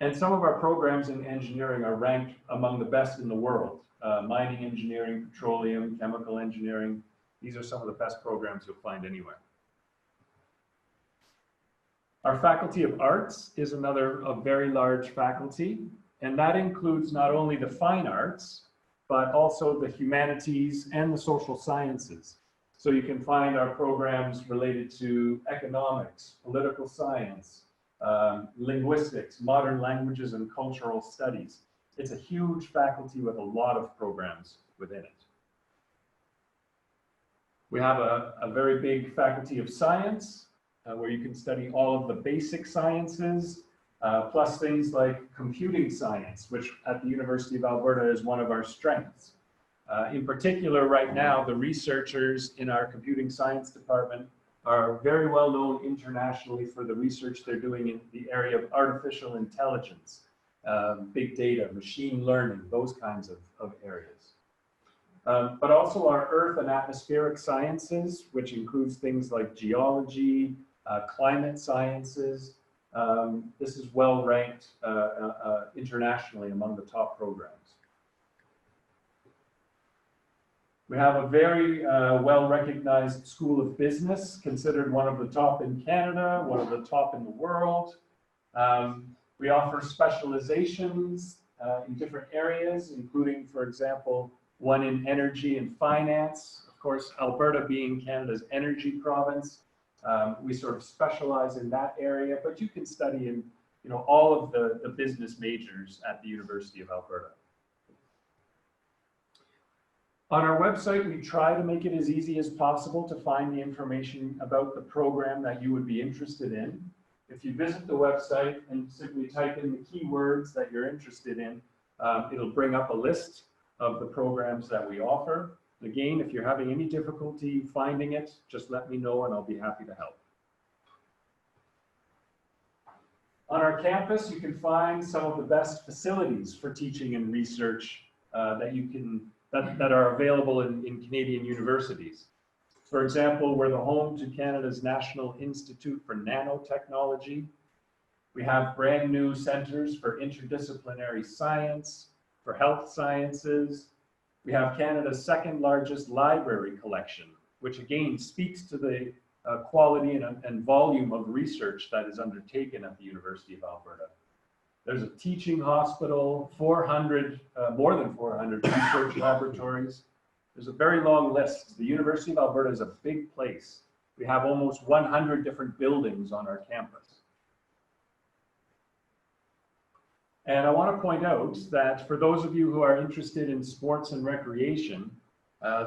And some of our programs in engineering are ranked among the best in the world. Mining engineering, petroleum, chemical engineering. These are some of the best programs you'll find anywhere. Our Faculty of Arts is another very large faculty, and that includes not only the fine arts, but also the humanities and the social sciences. So you can find our programs related to economics, political science, linguistics, modern languages and cultural studies. It's a huge faculty with a lot of programs within it. We have a very big Faculty of Science, where you can study all of the basic sciences, plus things like computing science, which at the University of Alberta is one of our strengths. In particular, right now, the researchers in our computing science department are very well known internationally for the research they're doing in the area of artificial intelligence, big data, machine learning, those kinds of areas. But also our earth and atmospheric sciences, which includes things like geology, climate sciences. This is well ranked internationally among the top programs. We have a very well-recognized School of Business, considered one of the top in Canada, one of the top in the world. We offer specializations in different areas, including, for example, one in energy and finance. Of course, Alberta being Canada's energy province, we sort of specialize in that area, but you can study in all of the business majors at the University of Alberta. On our website, we try to make it as easy as possible to find the information about the program that you would be interested in. If you visit the website and simply type in the keywords that you're interested in, it'll bring up a list of the programs that we offer. Again, if you're having any difficulty finding it, just let me know and I'll be happy to help. On our campus, you can find some of the best facilities for teaching and research that are available in Canadian universities. For example, we're the home to Canada's National Institute for Nanotechnology. We have brand new centers for interdisciplinary science, for health sciences. We have Canada's second largest library collection, which again speaks to the quality and volume of research that is undertaken at the University of Alberta. There's a teaching hospital, more than 400 research laboratories. There's a very long list. The University of Alberta is a big place. We have almost 100 different buildings on our campus. And I want to point out that for those of you who are interested in sports and recreation,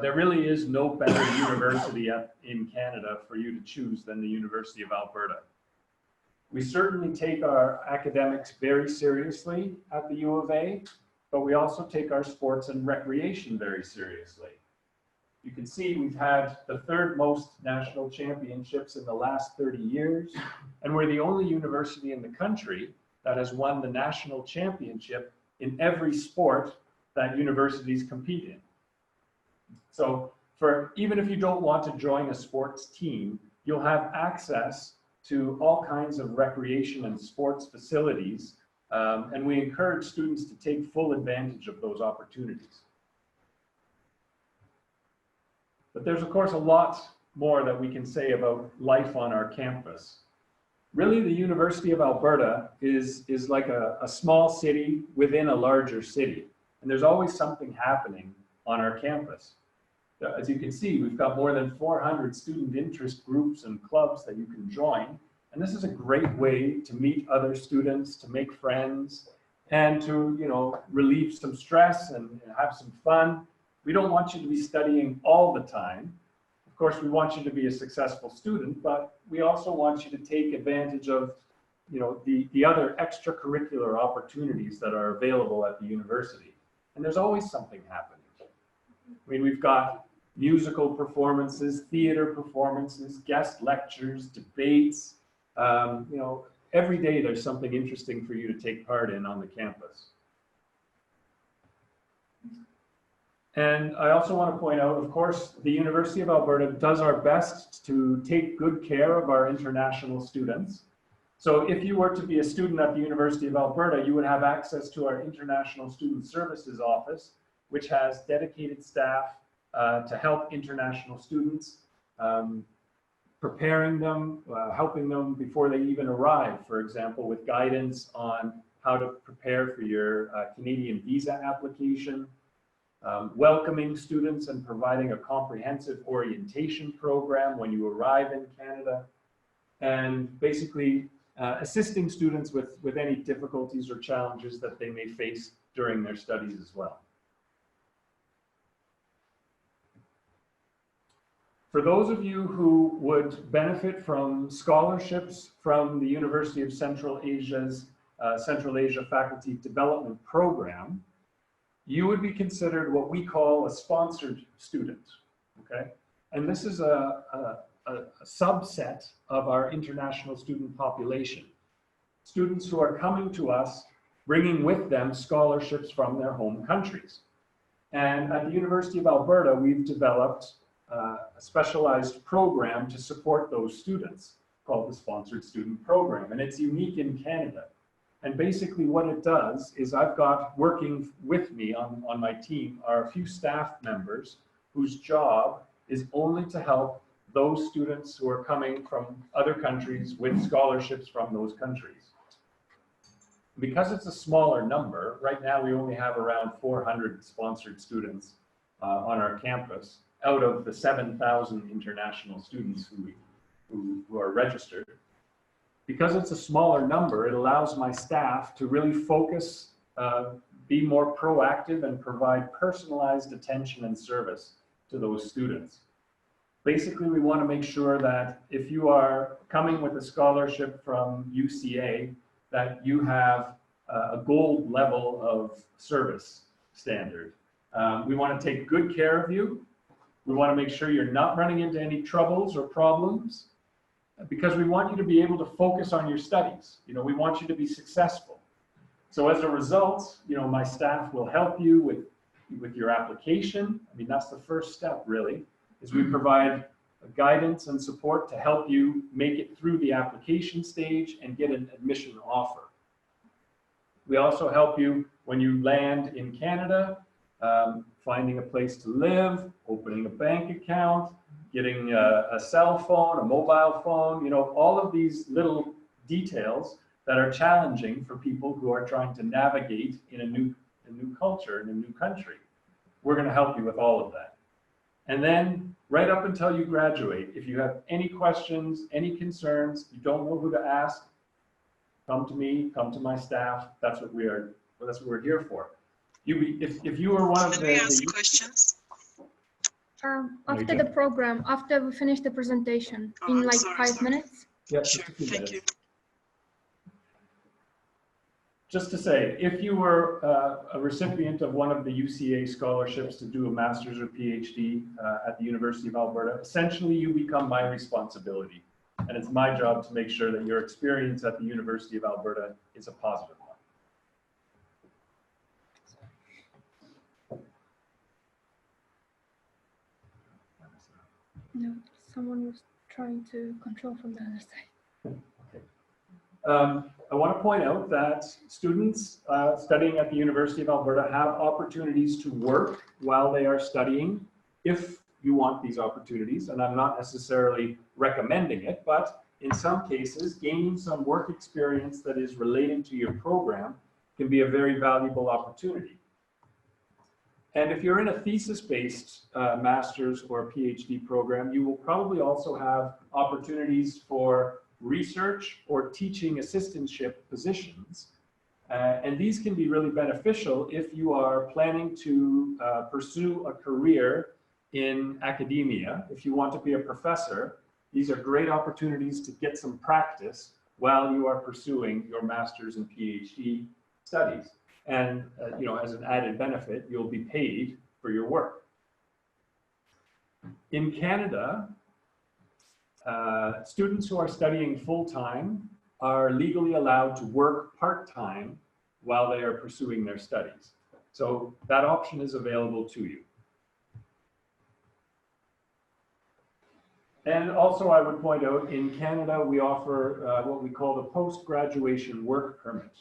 there really is no better university in Canada for you to choose than the University of Alberta. We certainly take our academics very seriously at the U of A, but we also take our sports and recreation very seriously. You can see we've had the third most national championships in the last 30 years, and we're the only university in the country that has won the national championship in every sport that universities compete in. So even if you don't want to join a sports team, you'll have access to all kinds of recreation and sports facilities, and we encourage students to take full advantage of those opportunities. But there's, of course, a lot more that we can say about life on our campus. Really, the University of Alberta is like a small city within a larger city, and there's always something happening on our campus. As you can see, we've got more than 400 student interest groups and clubs that you can join, and this is a great way to meet other students, to make friends, and to, you know, relieve some stress and have some fun. We don't want you to be studying all the time. Of course, we want you to be a successful student, but we also want you to take advantage of, you know, the other extracurricular opportunities that are available at the university. And there's always something happening. I mean, we've got musical performances, theater performances, guest lectures, debates. You know, every day there's something interesting for you to take part in on the campus. And I also want to point out, of course, the University of Alberta does our best to take good care of our international students. So if you were to be a student at the University of Alberta, you would have access to our International Student Services Office, which has dedicated staff to help international students, preparing them, helping them before they even arrive, for example, with guidance on how to prepare for your Canadian visa application, welcoming students and providing a comprehensive orientation program when you arrive in Canada, and basically assisting students with any difficulties or challenges that they may face during their studies as well. For those of you who would benefit from scholarships from the University of Central Asia's Central Asia Faculty Development Program, you would be considered what we call a sponsored student, okay? And this is a subset of our international student population. Students who are coming to us, bringing with them scholarships from their home countries. And at the University of Alberta, we've developed a specialized program to support those students called the Sponsored Student Program, and it's unique in Canada. And basically what it does is I've got working with me on my team are a few staff members whose job is only to help those students who are coming from other countries with scholarships from those countries. Because it's a smaller number, right now we only have around 400 sponsored students on our campus out of the 7,000 international students who are registered. Because it's a smaller number, it allows my staff to really focus, be more proactive, and provide personalized attention and service to those students. Basically, we want to make sure that if you are coming with a scholarship from UCA, that you have a gold level of service standard. We want to take good care of you. We want to make sure you're not running into any troubles or problems, because we want you to be able to focus on your studies. You know, we want you to be successful. So as a result, you know, my staff will help you with your application. I mean, that's the first step, really, is we provide guidance and support to help you make it through the application stage and get an admission offer. We also help you when you land in Canada, finding a place to live, opening a bank account, getting a cell phone, a mobile phone, you know, all of these little details that are challenging for people who are trying to navigate in a new culture, in a new country. We're going to help you with all of that. And then right up until you graduate, if you have any questions, any concerns, you don't know who to ask, come to me, come to my staff. That's what we're here for. If you were one of Can we ask questions? After the program, after we finish the presentation, in like 5 minutes. Yeah, Sure, thank you. Just to say, if you were a recipient of one of the UCA scholarships to do a master's or PhD at the University of Alberta, essentially you become my responsibility. And it's my job to make sure that your experience at the University of Alberta is a positive one. No, someone was trying to control from the other side. I want to point out that students studying at the University of Alberta have opportunities to work while they are studying, if you want these opportunities, and I'm not necessarily recommending it, but in some cases, gaining some work experience that is related to your program can be a very valuable opportunity. And if you're in a thesis-based master's or PhD program, you will probably also have opportunities for research or teaching assistantship positions. And these can be really beneficial if you are planning to pursue a career in academia. If you want to be a professor, these are great opportunities to get some practice while you are pursuing your master's and PhD studies. And you know, as an added benefit, you'll be paid for your work. In Canada, students who are studying full-time are legally allowed to work part-time while they are pursuing their studies. So that option is available to you. And also I would point out, in Canada, we offer what we call the post-graduation work permit.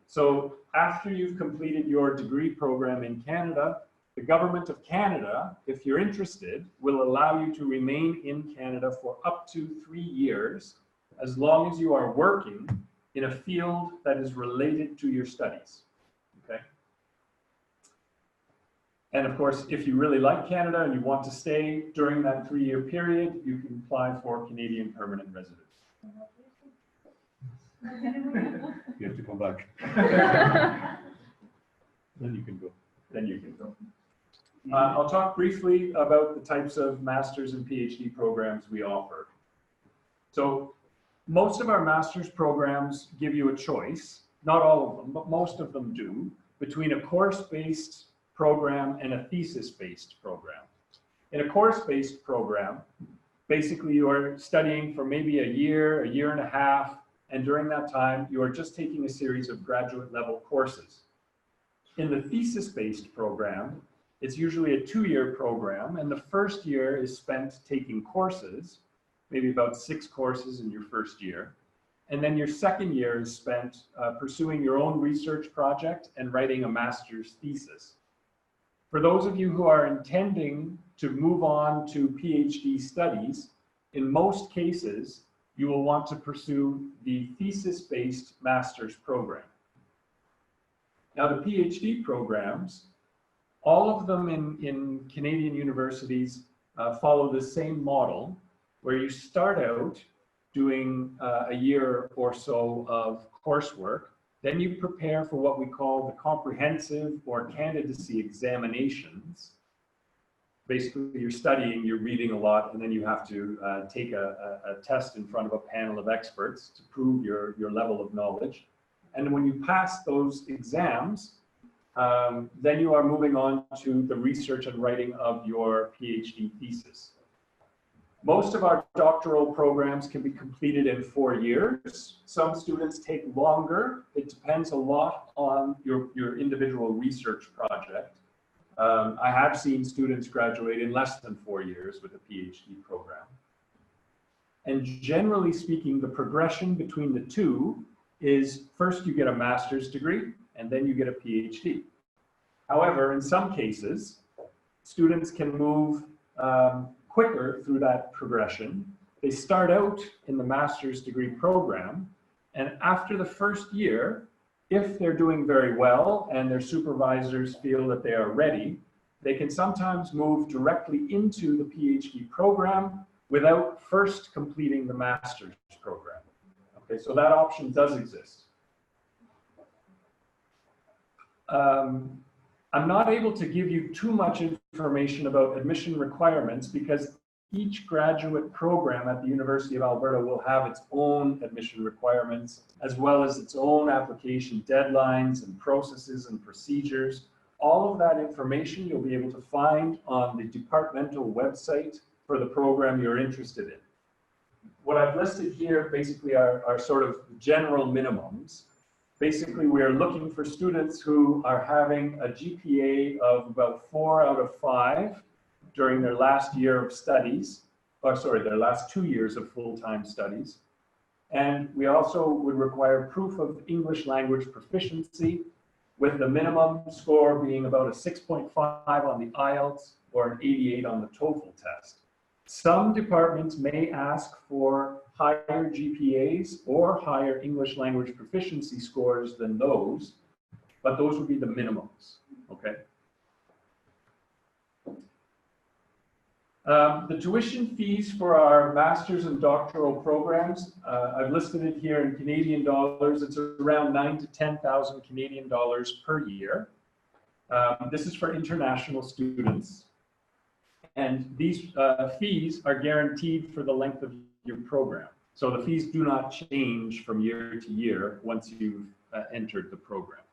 So after you've completed your degree program in Canada, the government of Canada, if you're interested, will allow you to remain in Canada for up to 3 years, as long as you are working in a field that is related to your studies, okay? And of course, if you really like Canada and you want to stay during that 3-year period, you can apply for Canadian permanent residence. You have to come back. Then you can go. Then you can go. I'll talk briefly about the types of master's and PhD programs we offer. So most of our master's programs give you a choice, not all of them, but most of them do, between a course-based program and a thesis-based program. In a course-based program, basically you are studying for maybe a year and a half, and during that time, you are just taking a series of graduate level courses. In the thesis-based program, it's usually a 2-year program, and the first year is spent taking courses, maybe about 6 courses in your first year. And then your second year is spent pursuing your own research project and writing a master's thesis. For those of you who are intending to move on to PhD studies, in most cases, you will want to pursue the thesis-based master's program. Now, the PhD programs, all of them in Canadian universities follow the same model, where you start out doing a year or so of coursework, then you prepare for what we call the comprehensive or candidacy examinations. Basically, you're studying, you're reading a lot, and then you have to take a test in front of a panel of experts to prove your level of knowledge. And when you pass those exams, then you are moving on to the research and writing of your PhD thesis. Most of our doctoral programs can be completed in 4 years. Some students take longer. It depends a lot on your individual research project. I have seen students graduate in less than 4 years with a PhD program. And generally speaking, the progression between the two is first you get a master's degree and then you get a PhD. However, in some cases, students can move quicker through that progression. They start out in the master's degree program, and after the first year, if they're doing very well and their supervisors feel that they are ready, they can sometimes move directly into the PhD program without first completing the master's program. Okay, so that option does exist. I'm not able to give you too much information about admission requirements because each graduate program at the University of Alberta will have its own admission requirements, as well as its own application deadlines and processes and procedures. All of that information you'll be able to find on the departmental website for the program you're interested in. What I've listed here basically are sort of general minimums. Basically, we are looking for students who are having a GPA of about 4 out of 5 during their last year of studies, their last 2 years of full-time studies. And we also would require proof of English language proficiency, with the minimum score being about a 6.5 on the IELTS or an 88 on the TOEFL test. Some departments may ask for higher GPAs or higher English language proficiency scores than those, but those would be the minimums, okay? The tuition fees for our master's and doctoral programs, I've listed it here in Canadian dollars. It's around 9,000 to 10,000 Canadian dollars per year. This is for international students. And these fees are guaranteed for the length of your program. So the fees do not change from year to year once you've entered the program.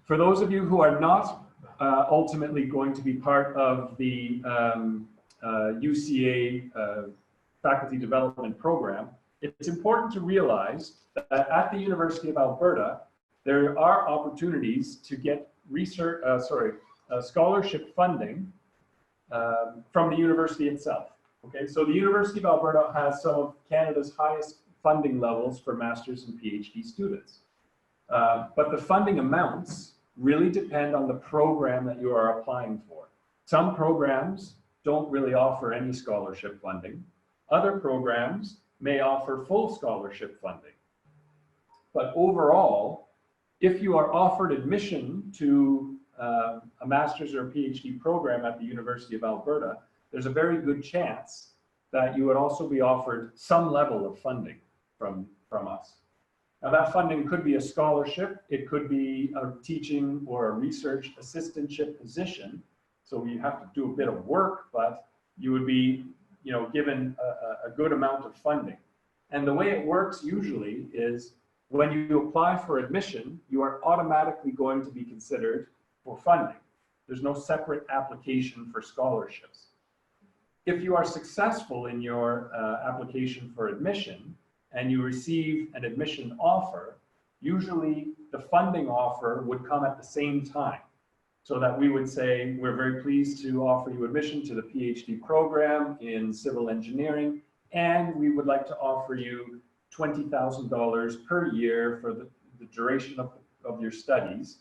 For those of you who are not ultimately going to be part of the UCA faculty development program, it's important to realize that at the University of Alberta, there are opportunities to get scholarship funding from the university itself. Okay, so the University of Alberta has some of Canada's highest funding levels for master's and PhD students. But the funding amounts really depend on the program that you are applying for. Some programs don't really offer any scholarship funding. Other programs may offer full scholarship funding. But overall, if you are offered admission to a master's or a PhD program at the University of Alberta, there's a very good chance that you would also be offered some level of funding from us. Now that funding could be a scholarship, it could be a teaching or a research assistantship position. So you have to do a bit of work, but you would be, given a good amount of funding. And the way it works usually is when you apply for admission, you are automatically going to be considered for funding. There's no separate application for scholarships. If you are successful in your application for admission and you receive an admission offer, usually the funding offer would come at the same time. So that we would say, we're very pleased to offer you admission to the PhD program in civil engineering, and we would like to offer you $20,000 per year for the duration of your studies,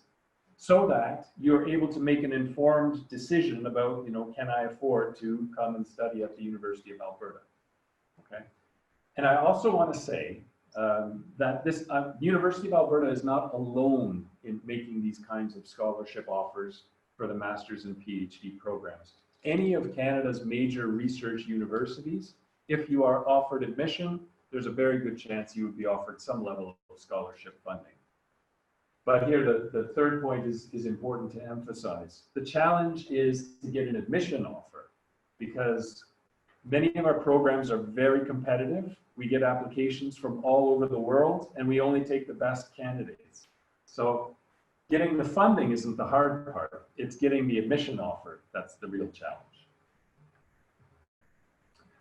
so that you're able to make an informed decision about, can I afford to come and study at the University of Alberta, okay? And I also want to say that this University of Alberta is not alone in making these kinds of scholarship offers for the master's and PhD programs. Any of Canada's major research universities, if you are offered admission, there's a very good chance you would be offered some level of scholarship funding. But here, the third point is important to emphasize. The challenge is to get an admission offer, because many of our programs are very competitive. We get applications from all over the world, and we only take the best candidates. So getting the funding isn't the hard part. It's getting the admission offer that's the real challenge.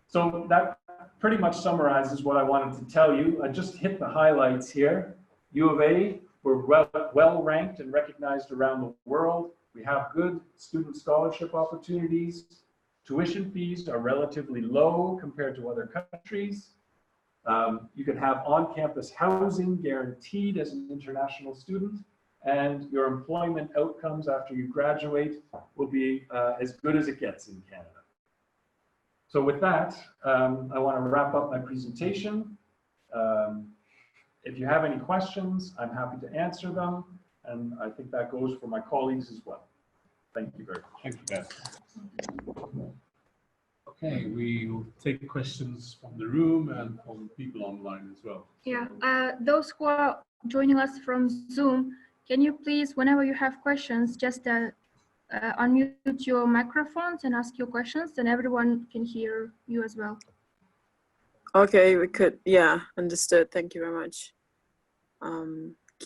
So that pretty much summarizes what I wanted to tell you. I just hit the highlights here. U of A, we're well ranked and recognized around the world. We have good student scholarship opportunities. Tuition fees are relatively low compared to other countries. You can have on-campus housing guaranteed as an international student, and your employment outcomes after you graduate will be as good as it gets in Canada. So with that, I want to wrap up my presentation. If you have any questions, I'm happy to answer them, and I think that goes for my colleagues as well. Thank you very much. Thank you, Ben. Okay, we will take questions from the room and from people online as well. Yeah, those who are joining us from Zoom, can you please, whenever you have questions, just unmute your microphones and ask your questions, and everyone can hear you as well. Okay, we could, yeah, understood. Thank you very much.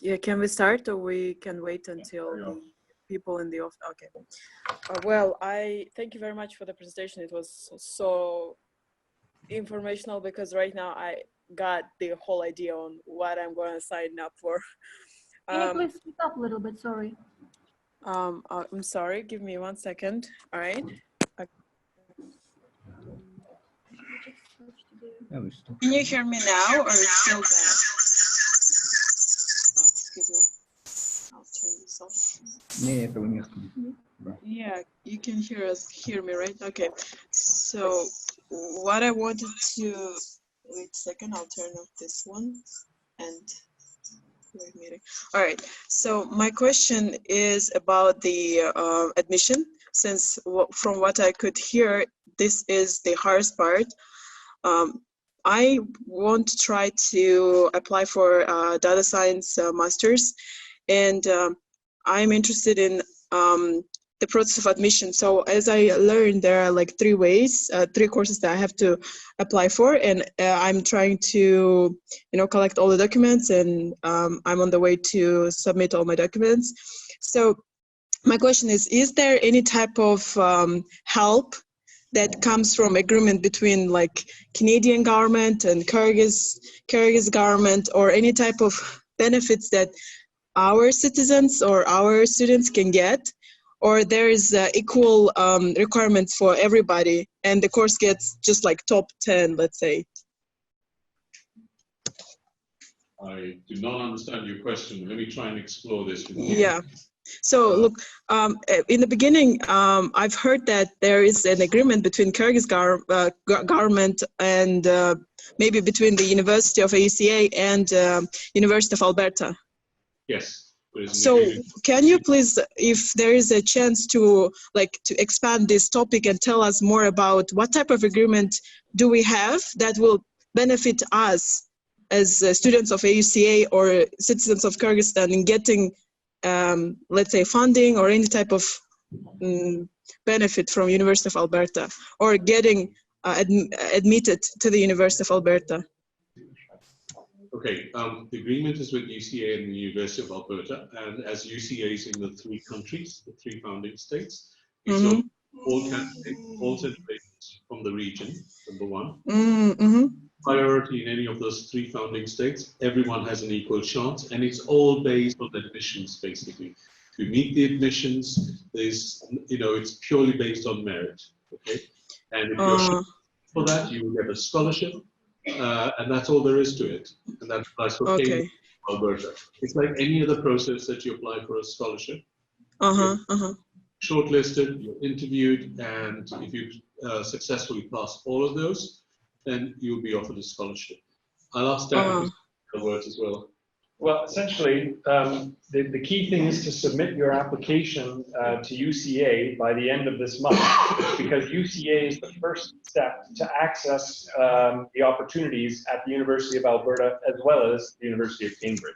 Yeah, can we start, or we can wait until the people in the office? Okay. Well, I thank you very much for the presentation. It was so informational, because right now I got the whole idea on what I'm going to sign up for. Can you please speak up a little bit? Sorry. I'm sorry. Give me 1 second. All right. Can you hear me now or it's still bad? Oh, excuse me. I'll turn this off. Yeah, you can hear me, right? Okay. So what I wanted to, wait a second, I'll turn off this one and wait meeting. All right. So my question is about the admission, since from what I could hear, this is the hardest part. I want to try to apply for data science master's, and I'm interested in the process of admission. So as I learned, there are like three courses that I have to apply for, and I'm trying to, collect all the documents, and I'm on the way to submit all my documents. So my question is there any type of help that comes from agreement between like Canadian government and Kyrgyz government, or any type of benefits that our citizens or our students can get, or there is equal requirements for everybody and the course gets just like top 10, let's say? I do not understand your question. Let me try and explore this with you. Yeah. So look, in the beginning, I've heard that there is an agreement between Kyrgyz government and maybe between the University of AUCA and University of Alberta. Yes. So can you please, if there is a chance to expand this topic and tell us more about what type of agreement do we have that will benefit us as students of AUCA or citizens of Kyrgyzstan in getting, let's say, funding or any type of benefit from University of Alberta, or getting admitted to the University of Alberta? Okay, the agreement is with UCA and the University of Alberta, and as UCA is in the three countries, the three founding states, so all candidates, all citizens from the region, number one. Priority in any of those three founding states, everyone has an equal chance, and it's all based on admissions, basically. To meet the admissions, there's, it's purely based on merit, okay? And if you're short for that, you will get a scholarship, and that's all there is to it. And that applies for Canada, Alberta. It's like any other process that you apply for a scholarship. You're shortlisted, you're interviewed, and if you successfully pass all of those, then you'll be offered a scholarship. I'll ask Dan to say words as well. Well, essentially, the key thing is to submit your application to UCA by the end of this month, because UCA is the first step to access the opportunities at the University of Alberta as well as the University of Cambridge.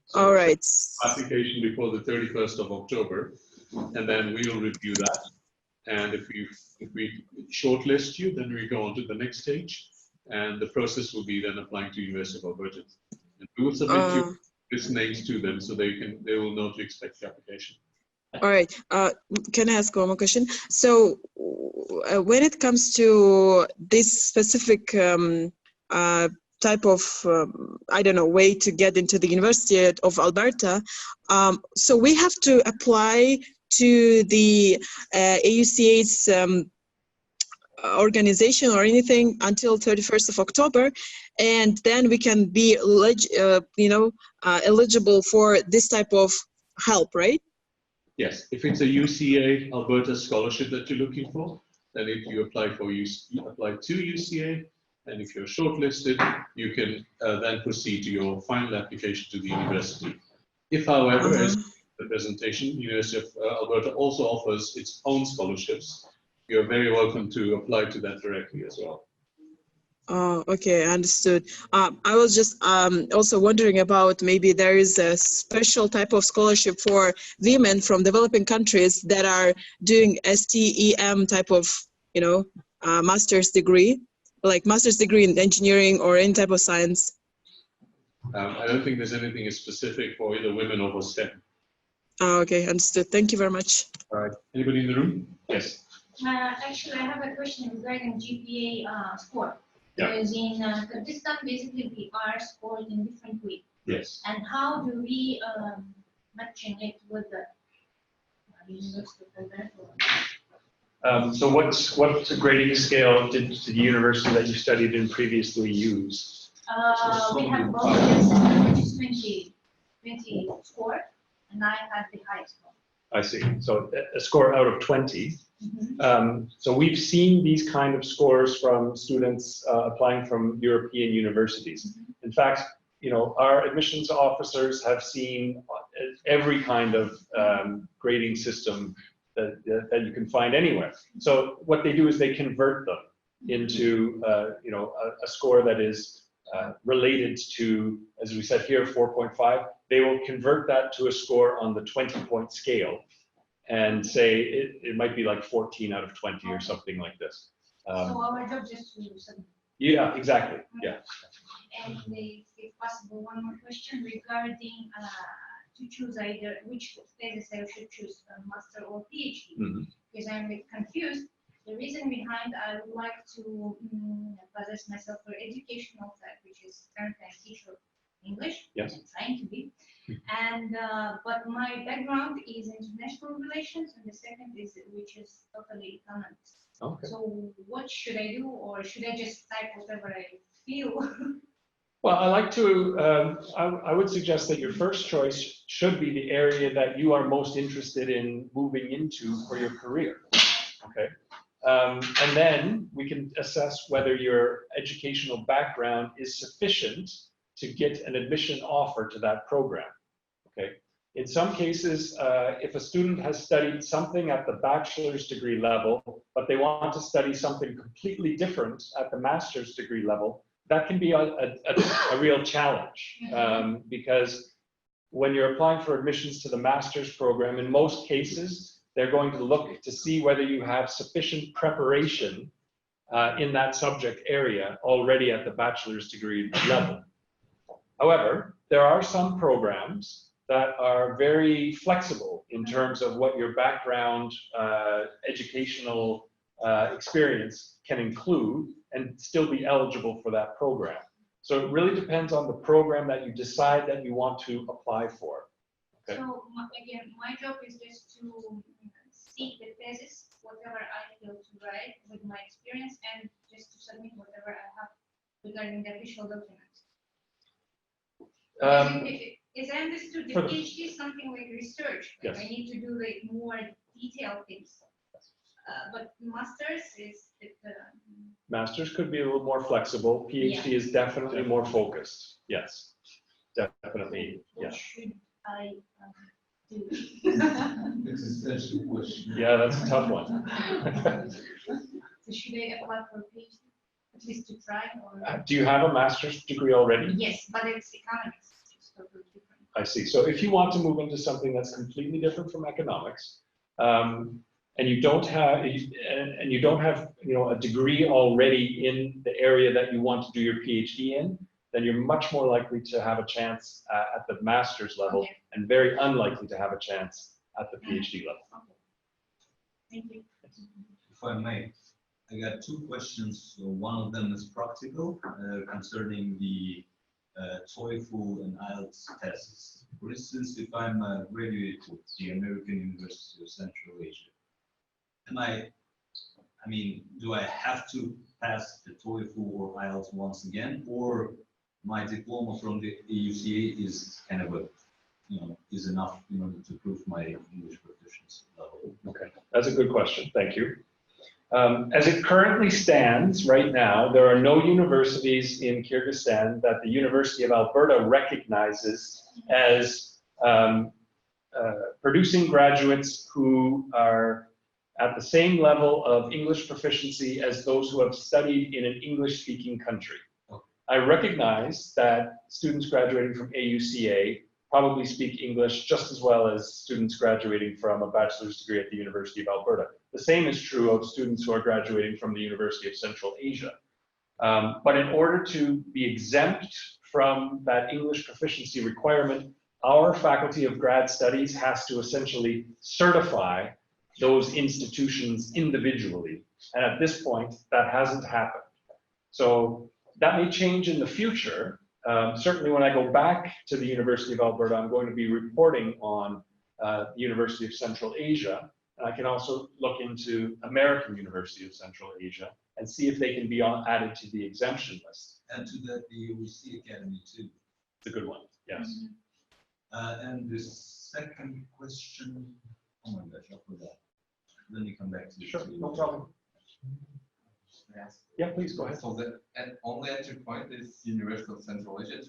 So all right. Application before the 31st of October, and then we'll review that. And if we shortlist you, then we go on to the next stage, and the process will be then applying to University of Alberta. And we will submit your list names to them so they will know to expect the application. All right. Can I ask one more question? So when it comes to this specific type of, way to get into the University of Alberta, so we have to apply to the AUCA's organization or anything until 31st of October, and then we can be eligible for this type of help, right? Yes, if it's a UCA Alberta scholarship that you're looking for, then if you apply to UCA, and if you're shortlisted, you can then proceed to your final application to the university. If, however, as the presentation, University of Alberta also offers its own scholarships, you're very welcome to apply to that directly as well. Oh, okay, understood. I was just also wondering about maybe there is a special type of scholarship for women from developing countries that are doing STEM type of, master's degree, like master's degree in engineering or any type of science. I don't think there's anything specific for either women or for STEM. Oh, okay, understood. Thank you very much. All right. Anybody in the room? Yes. Actually, I have a question regarding GPA score. Yeah. Because in Kyrgyzstan, basically, we are scored in different ways. Yes. And how do we matching it with the University of Alberta? So what grading scale did the university that you studied in previously use? We have volunteer system, which is 20 score, and I had the highest score. I see. So a score out of 20. So we've seen these kind of scores from students applying from European universities. In fact, you know, our admissions officers have seen every kind of grading system that you can find anywhere. So what they do is they convert them into you know, a score that is related to, as we said here, 4.5. They will convert that to a score on the 20-point scale and say it might be like 14 out of 20 or something like this. So our job just to submit. Yeah, exactly. Yeah. And if possible, one more question regarding to choose either which thesis I should choose, master or PhD, because I'm a bit confused. The reason behind I would like to possess myself for educational side, which is currently I'm teacher of English. Yes. I'm trying to be. And but my background is international relations, and the second is which is totally economics. Okay. So what should I do, or should I just type whatever I feel? Well, I like to, I would suggest that your first choice should be the area that you are most interested in moving into for your career, okay? And then we can assess whether your educational background is sufficient to get an admission offer to that program, okay? In some cases, if a student has studied something at the bachelor's degree level, but they want to study something completely different at the master's degree level, that can be a real challenge, because when you're applying for admissions to the master's program, in most cases, they're going to look to see whether you have sufficient preparation in that subject area already at the bachelor's degree level. However, there are some programs that are very flexible in terms of what your background educational experience can include and still be eligible for that program. So it really depends on the program that you decide that you want to apply for. Okay. So again, my job is just to seek the thesis, whatever I feel to write with my experience, and just to submit whatever I have regarding the official documents. As I understood, the PhD is something like research. Like Yes. I need to do like more detailed things. But master's is Master's could be a little more flexible. PhD is definitely more focused. Yes, definitely. what Yeah. should I do? Existential question. Yeah, that's a tough one. So should I apply for a PhD? At least to try, or? Do you have a master's degree already? Yes, but it's economics. It's totally different. I see. So if you want to move into something that's completely different from economics, and you don't have, you know, a degree already in the area that you want to do your PhD in, then you're much more likely to have a chance at the master's level, Okay. and very unlikely to have a chance at the PhD level. Okay. Thank you. If I may, I got two questions. So one of them is practical concerning the TOEFL and IELTS tests. For instance, if I'm a graduate with the American University of Central Asia, I mean, do I have to pass the TOEFL or IELTS once again, or my diploma from the AUCA is kind of a, you know, is enough in order to prove my English proficiency level? Okay, that's a good question. Thank you. As it currently stands right now, there are no universities in Kyrgyzstan that the University of Alberta recognizes as producing graduates who are at the same level of English proficiency as those who have studied in an English-speaking country. I recognize that students graduating from AUCA probably speak English just as well as students graduating from a bachelor's degree at the University of Alberta. The same is true of students who are graduating from the University of Central Asia. But in order to be exempt from that English proficiency requirement, our Faculty of Grad Studies has to essentially certify those institutions individually. And at this point, that hasn't happened. So that may change in the future. Certainly when I go back to the University of Alberta, I'm going to be reporting on the University of Central Asia. And I can also look into American University of Central Asia and see if they can be added to the exemption list. And to that, the UEC Academy too. It's a good one, yes. And the second question, oh my gosh, I forgot. Let me come back to it. Sure, no problem. Yes. Yeah, please go ahead. So the only entry point is University of Central Asia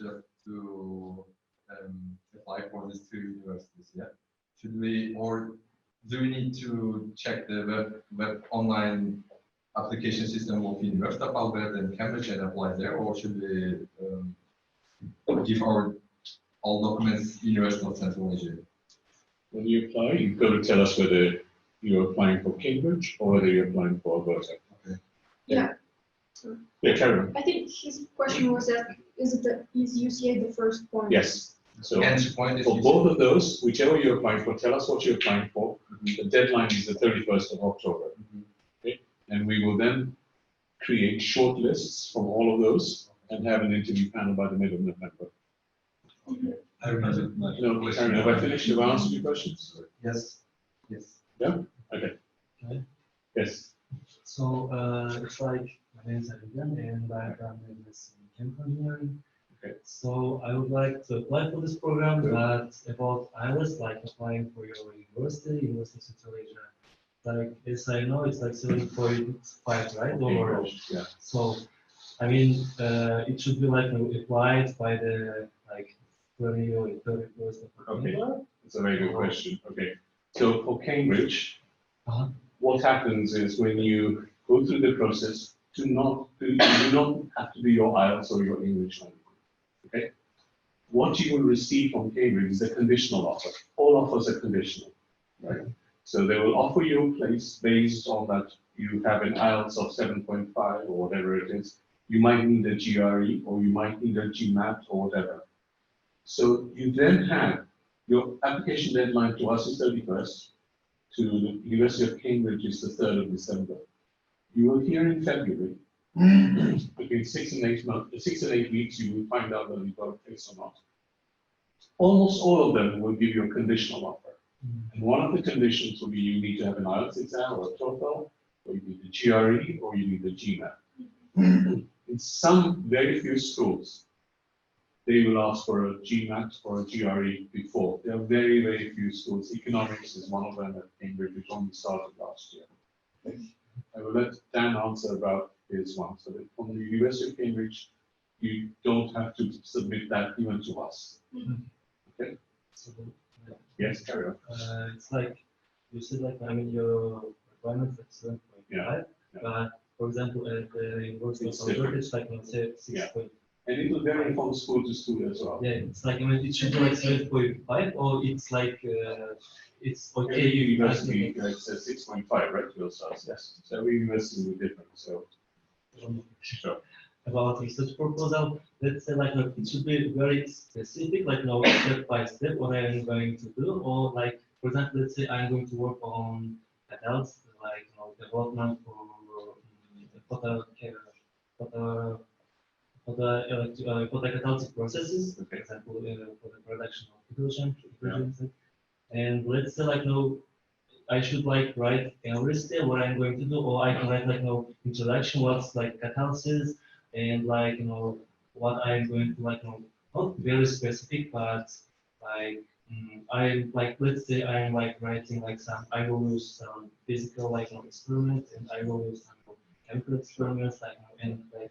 to apply for these two universities. Yeah. Should we, or do we need to check the web online application system of University of Alberta and Cambridge and apply there, or should we give our all documents University of Central Asia? When you apply, you've got to tell us whether you're applying for Cambridge or whether you're applying for Alberta. Okay. Yeah. Yeah, carry on. I think his question was that is UCA the first point? Yes. So Entry point is for both of those, whichever you're applying for, tell us what you're applying for. The deadline is the 31st of October. Okay? And we will then create short lists from all of those and have an interview panel by the middle of November. Okay. I remember my No, question. Karen, have I finished? Have I answered your questions? Yes. Yes. Yeah? Okay. Okay. Yes. So it's like my name is Adrian and I'm in this chemical engineering. Okay. So I would like to apply for this program, but about IELTS, like applying for your University of Central Asia. Like as I know, it's like 7.5, right? Or Yeah. so I mean, it should be like applied by the like 30 or 31st of Okay. October. It's a very good question. Okay. So for Cambridge, what happens is when you go through the process, you do not have to do your IELTS or your English language. Okay. What you will receive from Cambridge is a conditional offer. All offers are conditional, right? So they will offer you a place based on that you have an IELTS of 7.5 or whatever it is. You might need a GRE or you might need a GMAT or whatever. So you then have your application deadline to us is 31st, to the University of Cambridge is the 3rd of December. You will hear in February, between 6 and 8 weeks, you will find out whether you've got a place or not. Almost all of them will give you a conditional offer. And one of the conditions will be you need to have an IELTS exam or a TOEFL, or you need a GRE, or you need a GMAT. In some very few schools, they will ask for a GMAT or a GRE before. There are very, very few schools. Economics is one of them at Cambridge, which only started last year. Okay. I will let Dan answer about his one. So that from the University of Cambridge, you don't have to submit that even to us. Okay. So, Yes, carry on. it's like you said, like I mean your requirements are 7.5, Yeah. but for example at the University It's of Alberta, different. it's like let's say 6. Yeah. And it will vary from school to school as well. Yeah, it's like I mean it should be like 7.5 or it's like it's okay. Every university says 6.5, right? Will start. Yes. So every university will be different. So sure. About research proposal, let's say like it should be very specific, like no step by step what I am going to do, or like for example, let's say I'm going to work on adults, like development for catalytic processes, for example, for the production of hydrogen, and let's say like I should like write every step what I'm going to do, or I can write like introduction, what's like catalysis, and like what I'm going to like not very specific, but like I like let's say I'm like writing like some I will use some physical like experiments, and I will use some chemical experiments like and like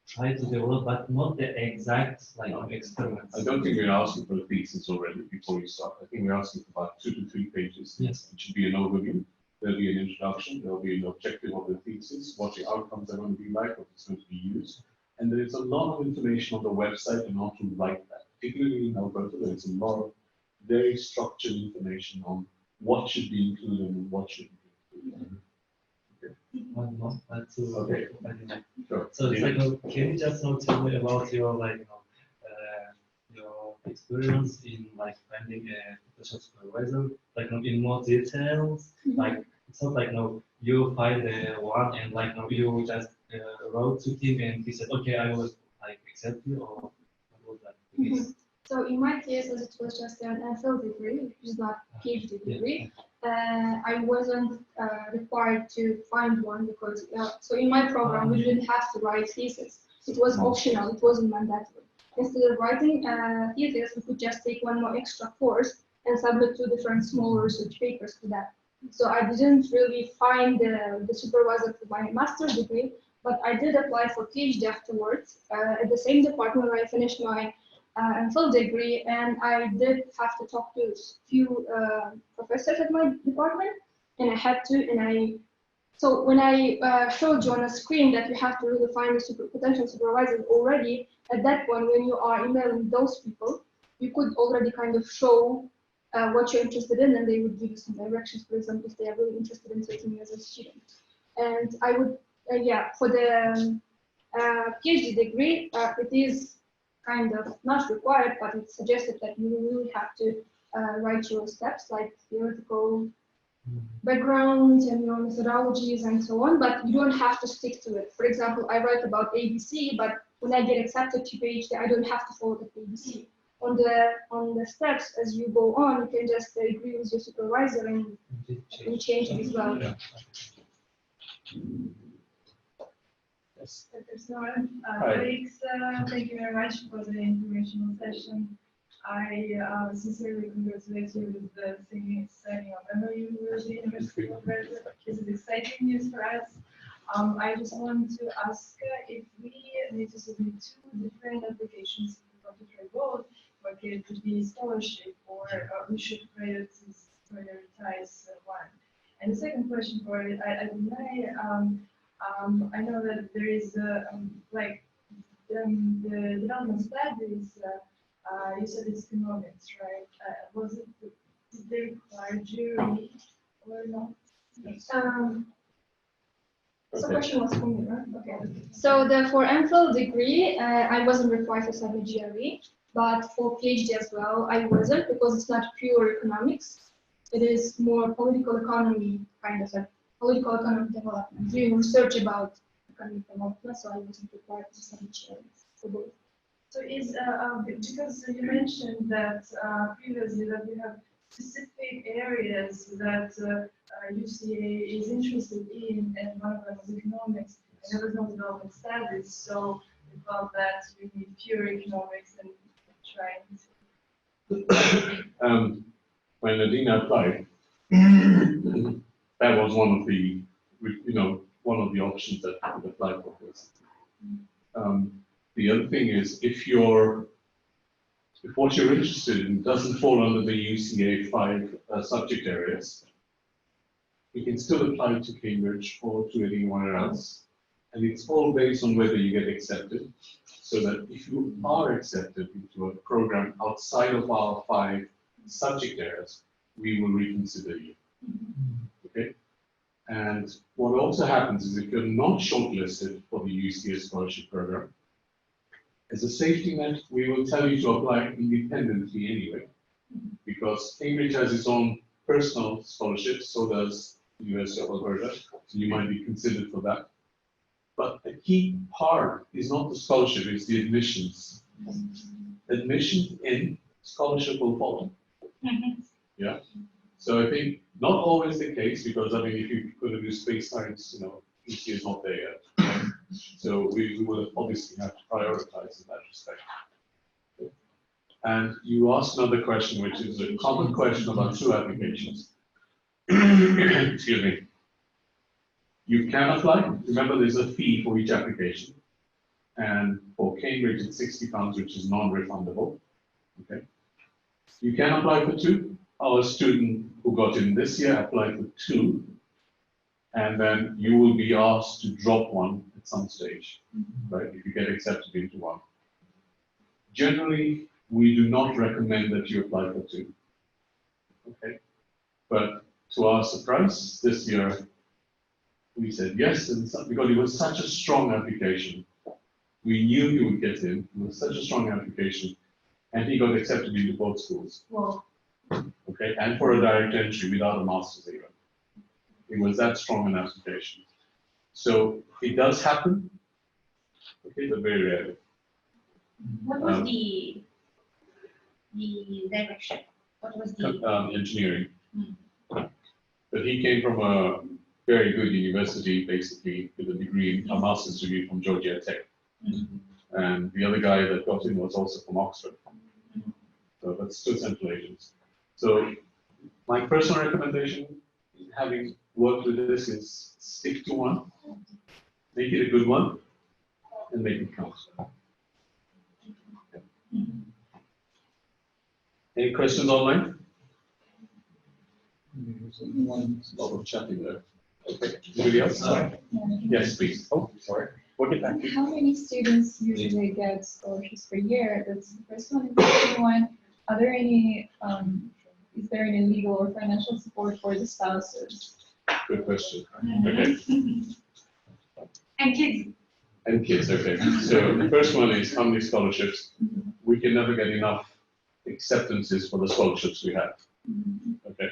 try to develop, but not the exact like experiments. I don't think we're asking for a thesis already before you start. I think we're asking for about 2 to 3 pages. Yes. It should be an overview. There'll be an introduction. There'll be an objective of the thesis, what the outcomes are going to be like, what it's going to be used. And there is a lot of information on the website and how to write that. Particularly in Alberta, there's a lot of very structured information on what should be included and what shouldn't be included. One more, Okay. Sure. So it's like, can you just tell me about your like your experience in like finding a professional supervisor, like in more details? Like it's not like you find one and like you just wrote to him and he said, okay, I will like accept you, or what was that? So in my case, as it was just an FL degree, which is not PhD degree, I wasn't required to find one because, so in my program, we didn't have to write thesis. It was optional, it wasn't mandatory. Instead of writing thesis, we could just take one more extra course and submit 2 different small research papers to that. So I didn't really find the supervisor for my master's degree, but I did apply for PhD afterwards at the same department where I finished my MPhil degree, and I did have to talk to a few professors at my department, and I had to, so when I showed you on a screen that you have to really find a potential supervisor already, at that point when you are emailing those people, you could already kind of show what you're interested in, and they would give you some directions, for example, if they are really interested in taking you as a student. And I would, yeah, for the PhD degree, it is kind of not required, but it's suggested that you really have to write your steps, like theoretical background and your methodologies and so on, but you don't have to stick to it. For example, I write about ABC, but when I get accepted to PhD, I don't have to follow the ABC. On the steps as you go on, you can just agree with your supervisor and change it as well. Yeah. Colleagues, thank you very much for the informational session. I sincerely congratulate you with the signing of MOU with the University of Alberta. This is exciting news for us. I just want to ask if we need to submit 2 different applications for the role, whether it could be scholarship or we should prioritize one. And the second question for it, I know that there is like the development studies. You said it's economics, right? Was it did they require jury or not? So question was for me, right? Okay. So for MPhil degree, I wasn't required to submit GRE, but for PhD as well, I wasn't, because it's not pure economics. It is more political economy, kind of like political economic development, doing research about economic development, so I wasn't required to submit GRE for both. So is because you mentioned that previously that we have specific areas that UCA is interested in, and one of them is economics, and there was no development studies, so we felt that we need pure economics and trying. When Adina applied, that was one of the, options that you could apply for this. The other thing is, if what you're interested in doesn't fall under the UCA 5 subject areas, you can still apply to Cambridge or to anywhere else, and it's all based on whether you get accepted. So that if you are accepted into a program outside of our 5 subject areas, we will reconsider you. Okay? And what also happens is, if you're not shortlisted for the UCA scholarship program, as a safety net, we will tell you to apply independently anyway, because Cambridge has its own personal scholarships, so does the University of Alberta, so you might be considered for that. But the key part is not the scholarship, it's the admissions. Admission in, scholarship will follow. Yeah. So I think not always the case, because I mean, if you're going to do space science, UCA is not there yet. So we will obviously have to prioritize in that respect. And you asked another question, which is a common question about 2 applications. Excuse me. You can apply. Remember, there's a fee for each application. And for Cambridge, it's £60, which is non-refundable. Okay. You can apply for 2. Our student who got in this year applied for 2. And then you will be asked to drop one at some stage, right? If you get accepted into one. Generally, we do not recommend that you apply for 2. Okay. But to our surprise, this year, we said yes, and because it was such a strong application. We knew he would get in. It was such a strong application, and he got accepted into both schools. Wow. Okay, and for a direct entry without a master's even. It was that strong an application. So it does happen, okay, but very rarely. What was the direction? What was the engineering? But he came from a very good university, basically, with a degree, a master's degree from Georgia Tech. And the other guy that got in was also from Oxford. So that's two Central Asians. So my personal recommendation, having worked with this, is stick to one, make it a good one, and make it count. Any questions online? A lot of chatting there. Okay, anybody else? Yes, please. Oh, sorry. We'll get back to you. How many students usually get scholarships per year? That's the first one. And the second one, are there any, is there any legal or financial support for the spouses? Good question. Okay. And kids. And kids, okay. So the first one is how many scholarships? We can never get enough acceptances for the scholarships we have. Okay.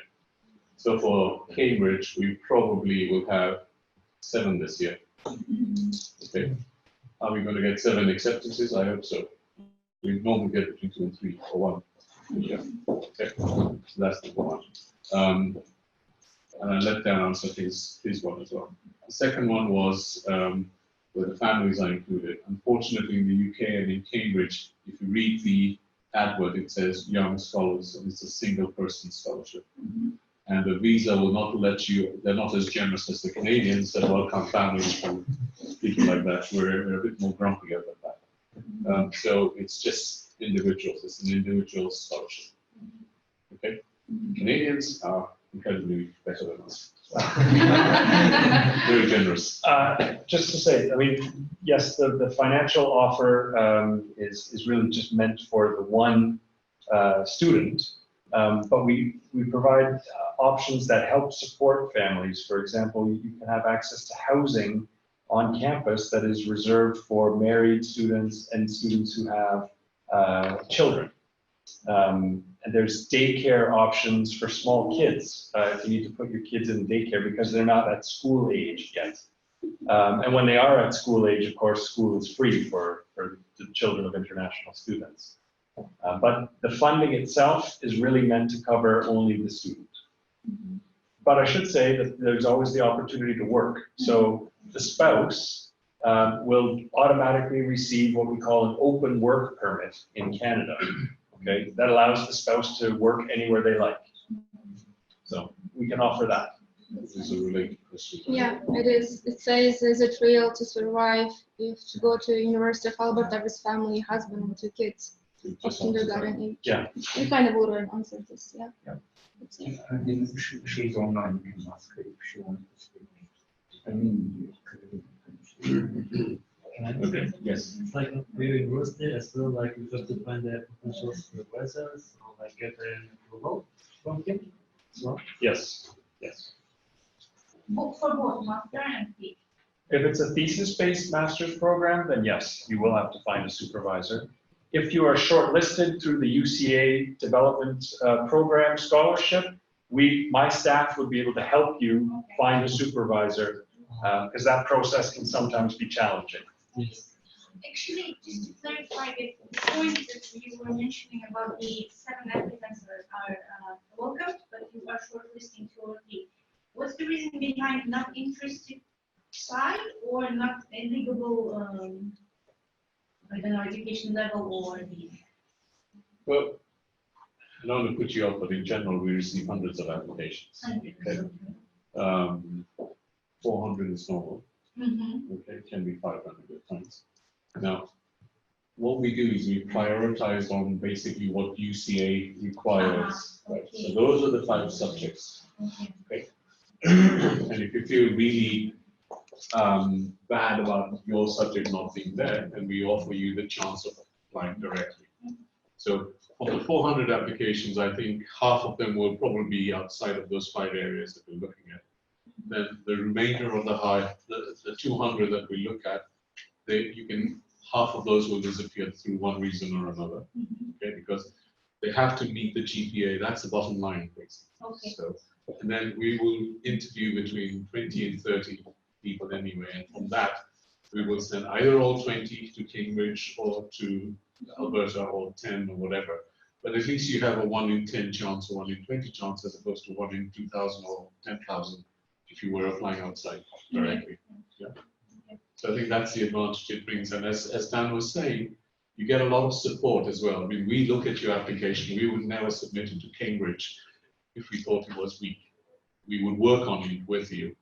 So for Cambridge, we probably will have 7 this year. Okay. Are we going to get 7 acceptances? I hope so. We normally get between 2 and 3 or 1. Yeah. Okay. So that's number 1. And I let Dan answer his one as well. The second one was where the families are included. Unfortunately, in the UK and in Cambridge, if you read the advert, it says young scholars, and it's a single person scholarship. And the visa will not let you, they're not as generous as the Canadians that welcome families from people like that. We're a bit more grumpy about that. So it's just individuals, it's an individual scholarship. Okay? Canadians are incredibly better than us. Very generous. Just to say, I mean, yes, the financial offer is really just meant for the one student, but we provide options that help support families. For example, you can have access to housing on campus that is reserved for married students and students who have children. And there's daycare options for small kids if you need to put your kids in daycare because they're not at school age yet. And when they are at school age, of course, school is free for the children of international students. But the funding itself is really meant to cover only the student. But I should say that there's always the opportunity to work. So the spouse will automatically receive what we call an open work permit in Canada. Okay, that allows the spouse to work anywhere they like. So we can offer that. This is a related question. Yeah, it is. It says, is it real to survive if to go to University of Alberta with family, husband, and 2 kids of kindergarten age? Yeah. You kind of already answered this, yeah. I think she's online. You can ask her if she wants to speak. I mean, Okay. Yes. It's like for your university as well, like you have to find the potential supervisors or like get an approval from him as well. Yes. Yes. For both master and PhD. If it's a thesis-based master's program, then yes, you will have to find a supervisor. If you are shortlisted through the UCA Development Program Scholarship, my staff would be able to help you find a supervisor because that process can sometimes be challenging. Actually, just to clarify the point that you were mentioning about the 7 applicants that are welcomed, but you are shortlisting 2 or 3. What's the reason behind not interested side or not eligible, I don't know, education level or the? Well, I don't want to put you off, but in general, we receive hundreds of applications. Okay. 400 is normal. Okay, it can be 500 at times. Now, what we do is we prioritize on basically what UCA requires. Right? So those are the 5 subjects. Okay. And if you feel really bad about your subject not being there, then we offer you the chance of applying directly. So of the 400 applications, I think half of them will probably be outside of those 5 areas that we're looking at. Then the remainder of the 200 that we look at, half of those will disappear through one reason or another. Okay, because they have to meet the GPA. That's the bottom line, basically. Okay. So, and then we will interview between 20 and 30 people anyway, and from that we will send either all 20 to Cambridge or to Alberta or 10 or whatever. But at least you have a 1 in 10 chance or 1 in 20 chance as opposed to 1 in 2,000 or 10,000 if you were applying outside directly. Yeah. So I think that's the advantage it brings. And as Dan was saying, you get a lot of support as well. I mean, we look at your application. We would never submit it to Cambridge if we thought it was weak. We would work on it with you.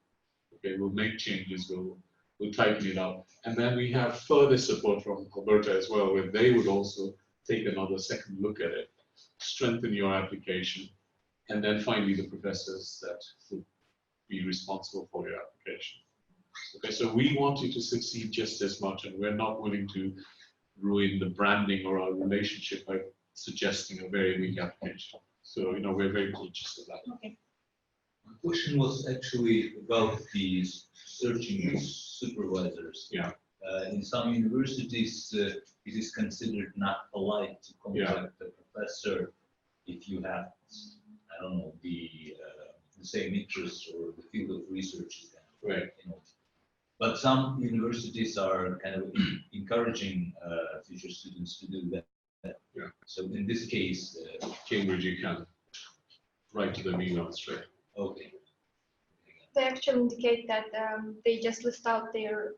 Okay, we'll make changes. We'll tighten it up. And then we have further support from Alberta as well, where they would also take another second look at it, strengthen your application, and then finally the professors that would be responsible for your application. Okay, so we want you to succeed just as much, and we're not willing to ruin the branding or our relationship by suggesting a very weak application. So, you know, we're very conscious of that. Okay. My question was actually about the searching supervisors. Yeah. In some universities, it is considered not polite to contact the professor if you have, I don't know, the same interests or the field of research. Right. You know. But some universities are kind of encouraging future students to do that. Yeah. So in this case, Cambridge, you can write to them email straight. okay. They actually indicate that they just list out their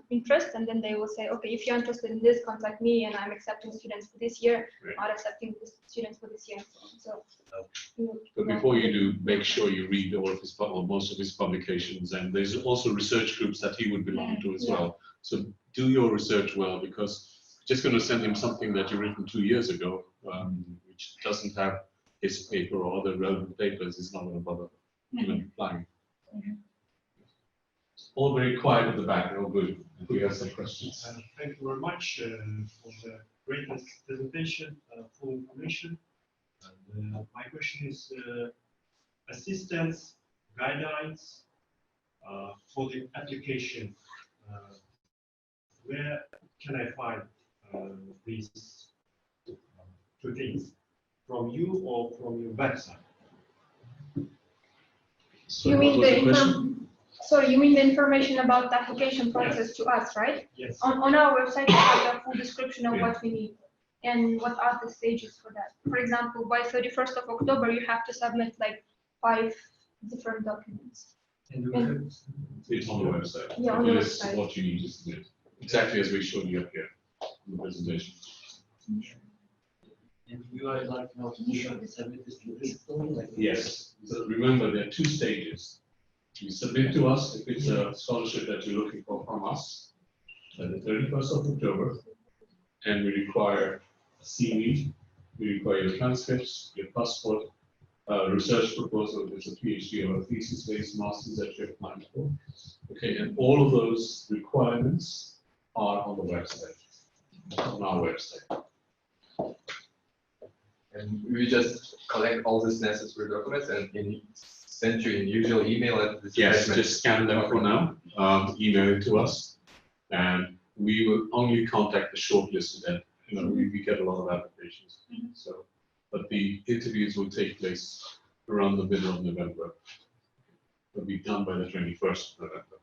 interest, and then they will say, okay, if you're interested in this, contact me, and I'm accepting students for this year, not accepting students for this year. So, but before you do, make sure you read all of his, or most of his publications, and there's also research groups that he would belong to as well. So do your research well, because just going to send him something that you written 2 years ago, which doesn't have his paper or other relevant papers, is not going to bother even applying. All very quiet at the back, all good. If we have some questions. Thank you very much for the great presentation, full information. And, my question is assistance guidelines for the application. Where can I find these two things? From you or from your website? So you mean the you mean the information about the application process to us, right? Yes. On our website, we have the full description of what we need and what are the stages for that. For example, by 31st of October, you have to submit like 5 different documents. And it's on the website. Yeah, on the Lists website. what you need to submit, exactly as we showed you up here in the presentation. And you are like now to submit this to this story, like Yes. So remember, there are 2 stages. You submit to us if it's a scholarship that you're looking for from us at the 31st of October, and we require a CV, we require your transcripts, your passport, research proposal, if it's a PhD or a thesis-based master's that you're applying for. Okay, and all of those requirements are on the website, on our website. And we just collect all these necessary documents and send you an usual email at this. Yes, just scan them for now, email it to us, and we will only contact the shortlisted. And you know, we get a lot of applications. So, but the interviews will take place around the middle of November. They'll be done by the 21st of November.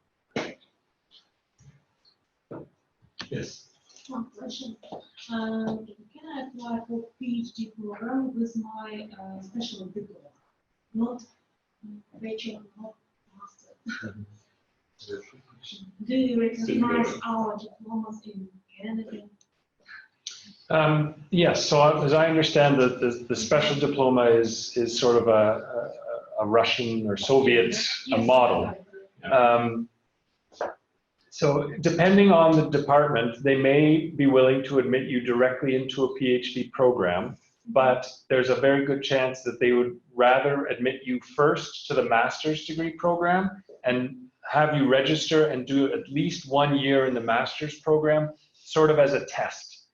Yes. One question. Can I apply for PhD program with my special diploma? Not bachelor, not master. Do you recognize our diplomas in Canada? Yes, so as I understand that the special diploma is sort of a Russian or Soviet model. So depending on the department, they may be willing to admit you directly into a PhD program, but there's a very good chance that they would rather admit you first to the master's degree program and have you register and do at least 1 year in the master's program, sort of as a test.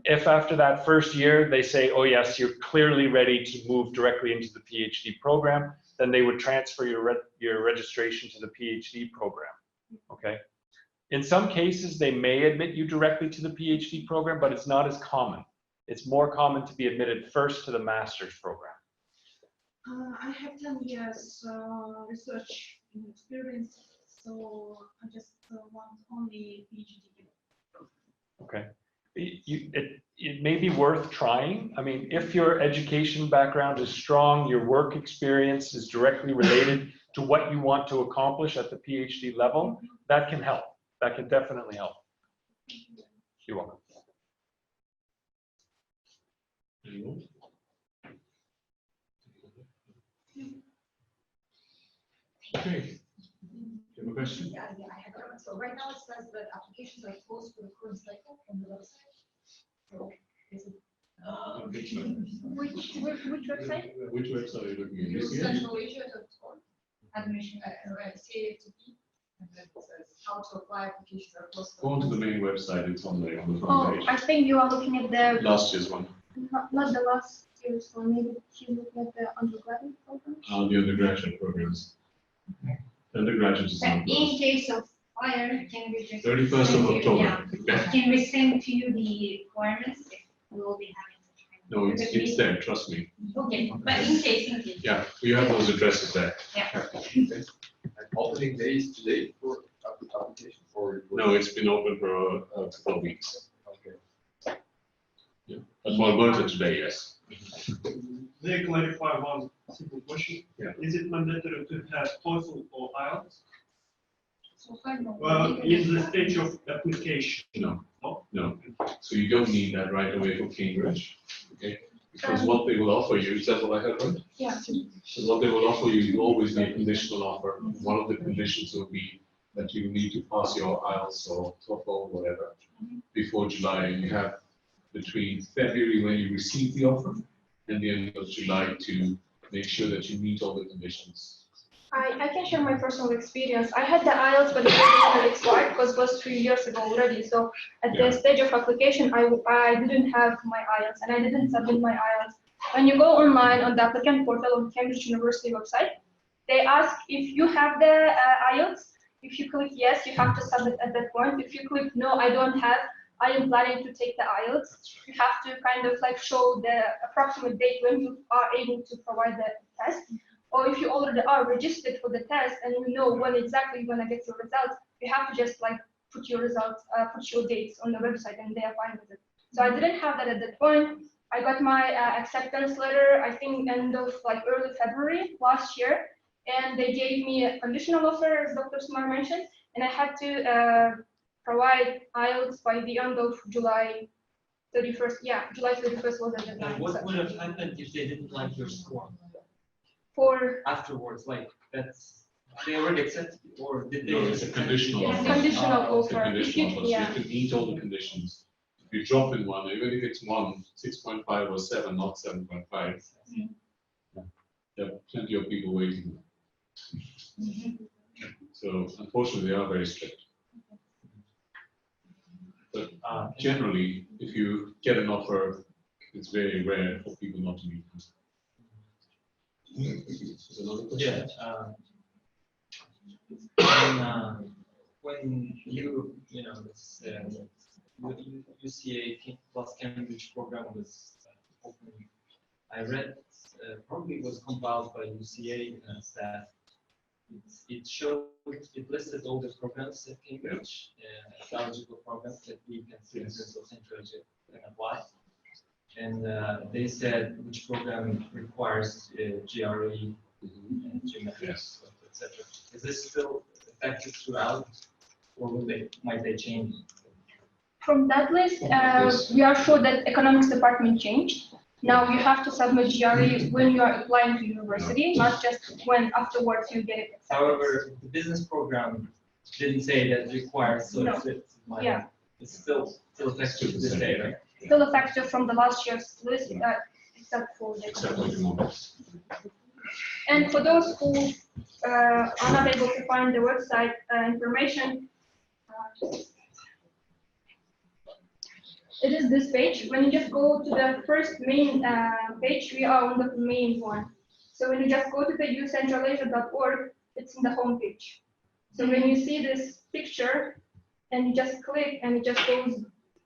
If after that first year they say, oh yes, you're clearly ready to move directly into the PhD program, then they would transfer your registration to the PhD program, okay? In some cases, they may admit you directly to the PhD program, but it's not as common. It's more common to be admitted first to the master's program. I have 10 years research experience, so I just want only PhD. Okay. it may be worth trying. I mean, if your education background is strong, your work experience is directly related to what you want to accomplish at the PhD level, that can help. That can definitely help. You're welcome. Anyone? Okay. Do you have a question? Yeah, I have one. So right now it says that applications are closed for the current cycle on the website. So is it? Which website? Which website are you looking at? Centralasia.org. Admission CAFTP. And then it says how to apply applications are closed. Go on to the main website. It's on the front Oh, page. I think you are looking at the Last year's one. not the last year's one. Maybe she's looking at the undergraduate program. The undergraduate programs. Undergraduate is not In case of fire, can we just 31st of October. Yeah. Can we send to you the requirements? We will be having such kind of. No, it's there. Trust me. Okay, but in case. Yeah, we have those addresses there. Yeah. Opening days today for application for? No, it's been open for a couple of weeks. Okay. Yeah. But for Alberta today, yes. May I clarify one simple question? Yeah. Is it mandatory to have TOEFL or IELTS? So far, no. In the stage of application? No. No? No. So you don't need that right away for Cambridge. Okay. Because what they will offer you, is that what I heard, right? Yeah. So what they will offer you, you always need a conditional offer. One of the conditions will be that you need to pass your IELTS or TOEFL, whatever, before July. And you have between February when you receive the offer and the end of July to make sure that you meet all the conditions. I can share my personal experience. I had the IELTS, but it was expired because it was 3 years ago already. So at the stage of application, I didn't have my IELTS and I didn't submit my IELTS. When you go online on the applicant portal on Cambridge University website, they ask if you have the IELTS. If you click yes, you have to submit at that point. If you click no, I don't have, I am planning to take the IELTS, you have to kind of like show the approximate date when you are able to provide the test. Or if you already are registered for the test and you know when exactly you're gonna get your results, you have to just like put your results, put your dates on the website and they are fine with it. So I didn't have that at that point. I got my acceptance letter, I think end of like early February last year. And they gave me a conditional offer, as Dr. Smar mentioned, and I had to provide IELTS by the end of July 31st. Yeah, July 31st was the deadline. And what would have happened if they didn't like your score? For afterwards, like that's they already accepted or did they? No, it's a conditional offer. Conditional It's a offer. conditional offer, so you Yeah. have to meet all the conditions. If you drop in one, even if it's 1, 6.5 or 7, not 7.5, there are plenty of people waiting. So unfortunately, they are very strict. But generally, if you get an offer, it's very rare for people not to meet them. Yeah. When you know this UCA plus Cambridge program was opening, I read probably it was compiled by UCA staff. It showed, it listed all the programs at Cambridge, eligible programs that we can students of Central Asia can apply. And they said which program requires GRE and GMAT, etc. Is this still effective throughout, or might they change? From that list, we are sure that economics department changed. Now you have to submit GRE when you are applying to university, not just when afterwards you get it. However, the business program didn't say that it requires, so No. it's still effective to this day, right? Still effective from the last year's list, except for the economics. And for those who are not able to find the website information, it is this page. When you just go to the first main page, we are on the main one. So when you just go to the ucentralasia.org, it's in the home page. So when you see this picture and you just click and it just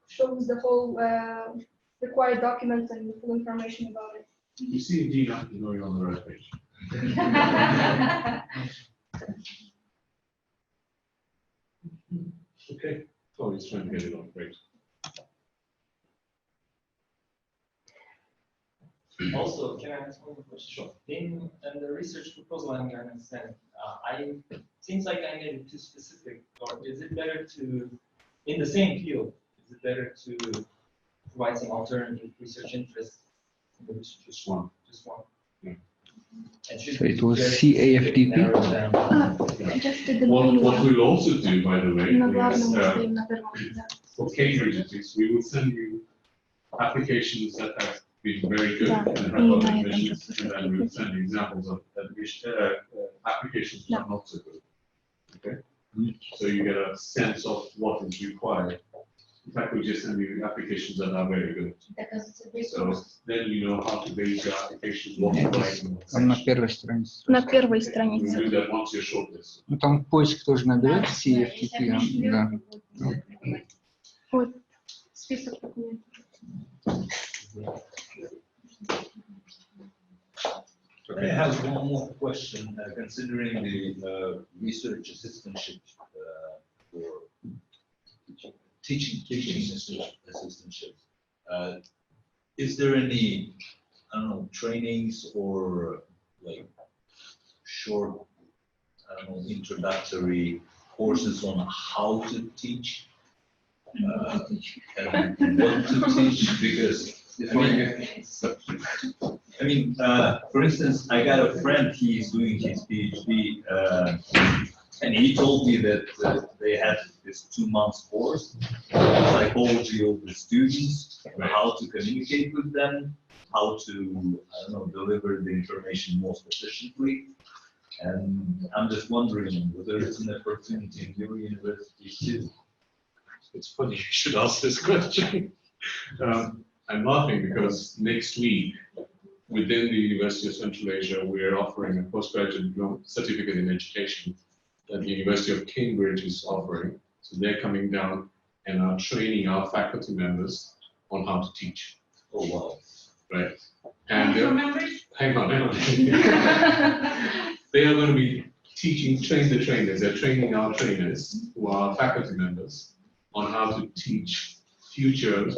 shows the whole required documents and the full information about it. You see, indeed, you know you're on the right page. Okay. Oh, he's trying to get it on. Great. Also, can I ask one more question? Sure. In the research proposal I'm going to send, seems like I made it too specific. Or is it better to, in the same field, is it better to provide some alternative research interest in the research? Just one. Just one. Yeah. So it was CAFDP. What we'll also do, by the way, is, for Cambridge at least, we will send you applications that have been very good and have got admissions, and then we will send you examples of applications that are not so good. Okay? So you get a sense of what is required. In fact, we just send you applications that are very good. So then you know how to base your application, what to write. Там на первой странице. На первой We'll странице. do that once you're shortlisted. Ну там поиск тоже наберет CFTP, да. Вот список документов. I have one more question, considering the research assistantship for teaching assistantship. Is there any, I don't know, trainings or like short, I don't know, introductory courses on how to teach? And what to teach? Because I mean, for instance, I got a friend, he's doing his PhD, and he told me that they had this 2 months course, psychology of the students, how to communicate with them, how to, I don't know, deliver the information most efficiently. And I'm just wondering whether it's an opportunity in your university too. It's funny you should ask this question. I'm laughing because next week, within the University of Central Asia, we are offering a postgraduate certificate in education that the University of Cambridge is offering. So they're coming down and are training our faculty members on how to teach. Oh, wow. Right. And hang on. They are going to be teaching, train the trainers. They're training our trainers, who are faculty members, on how to teach future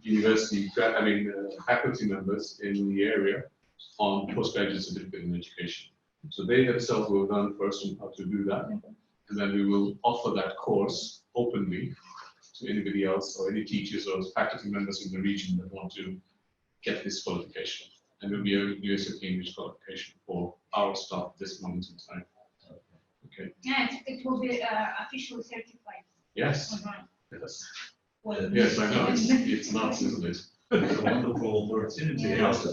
university, faculty members in the area on postgraduate certificate in education. So they themselves will learn first on how to do that, and then we will offer that course openly to anybody else or any teachers or faculty members in the region that want to get this qualification. And it will be a University of Cambridge qualification for our staff at this moment in time. Okay. Yeah, it will be officially certified. Yes. Yes. Yes, I know. It's nuts, isn't it? It's a wonderful opportunity. Yeah. So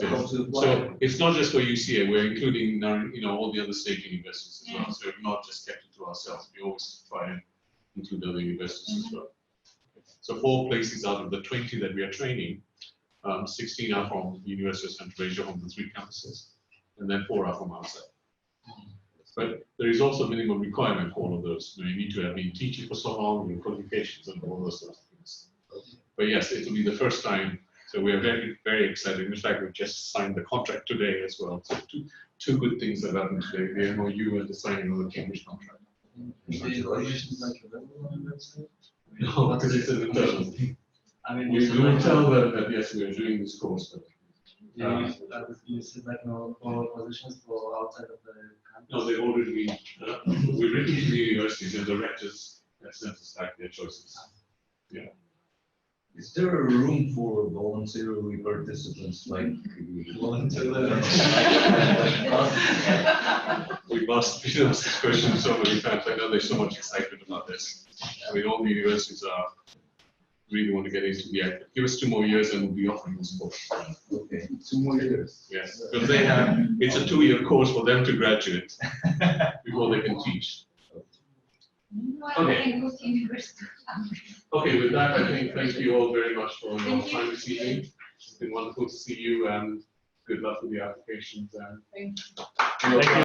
it's not just for UCA. We're including all the other state universities as well. So we've not just kept it to ourselves. We always try and include other universities as well. So 4 places out of the 20 that we are training, 16 are from the University of Central Asia, from the 3 campuses, and then 4 are from outside. But there is also a minimum requirement for all of those. You need to have been teaching for so long, your qualifications and all those sorts of things. But yes, it will be the first time. So we are very, very excited. In fact, we just signed the contract today as well. So two good things that happened today: the MOU and the signing of the Cambridge contract. No, because it's an internal thing. I mean, we will tell them that yes, we are doing this course. But, you said like no positions for outside of the campus? no, they've already been. We've written to the universities and the rectors have sent us back their choices. Yeah. Is there a room for voluntary participants like volunteer? We've asked this question so many times. I know there's so much excitement about this. I mean, all the universities really want to get into the act. Give us 2 more years and we'll be offering this course. Okay, 2 more years. Yes, because it's a 2-year course for them to graduate before they can teach. Okay. Okay, with that, I think thank you all very much for your time this evening. It's been wonderful to see you, and good luck with the applications. And thank you.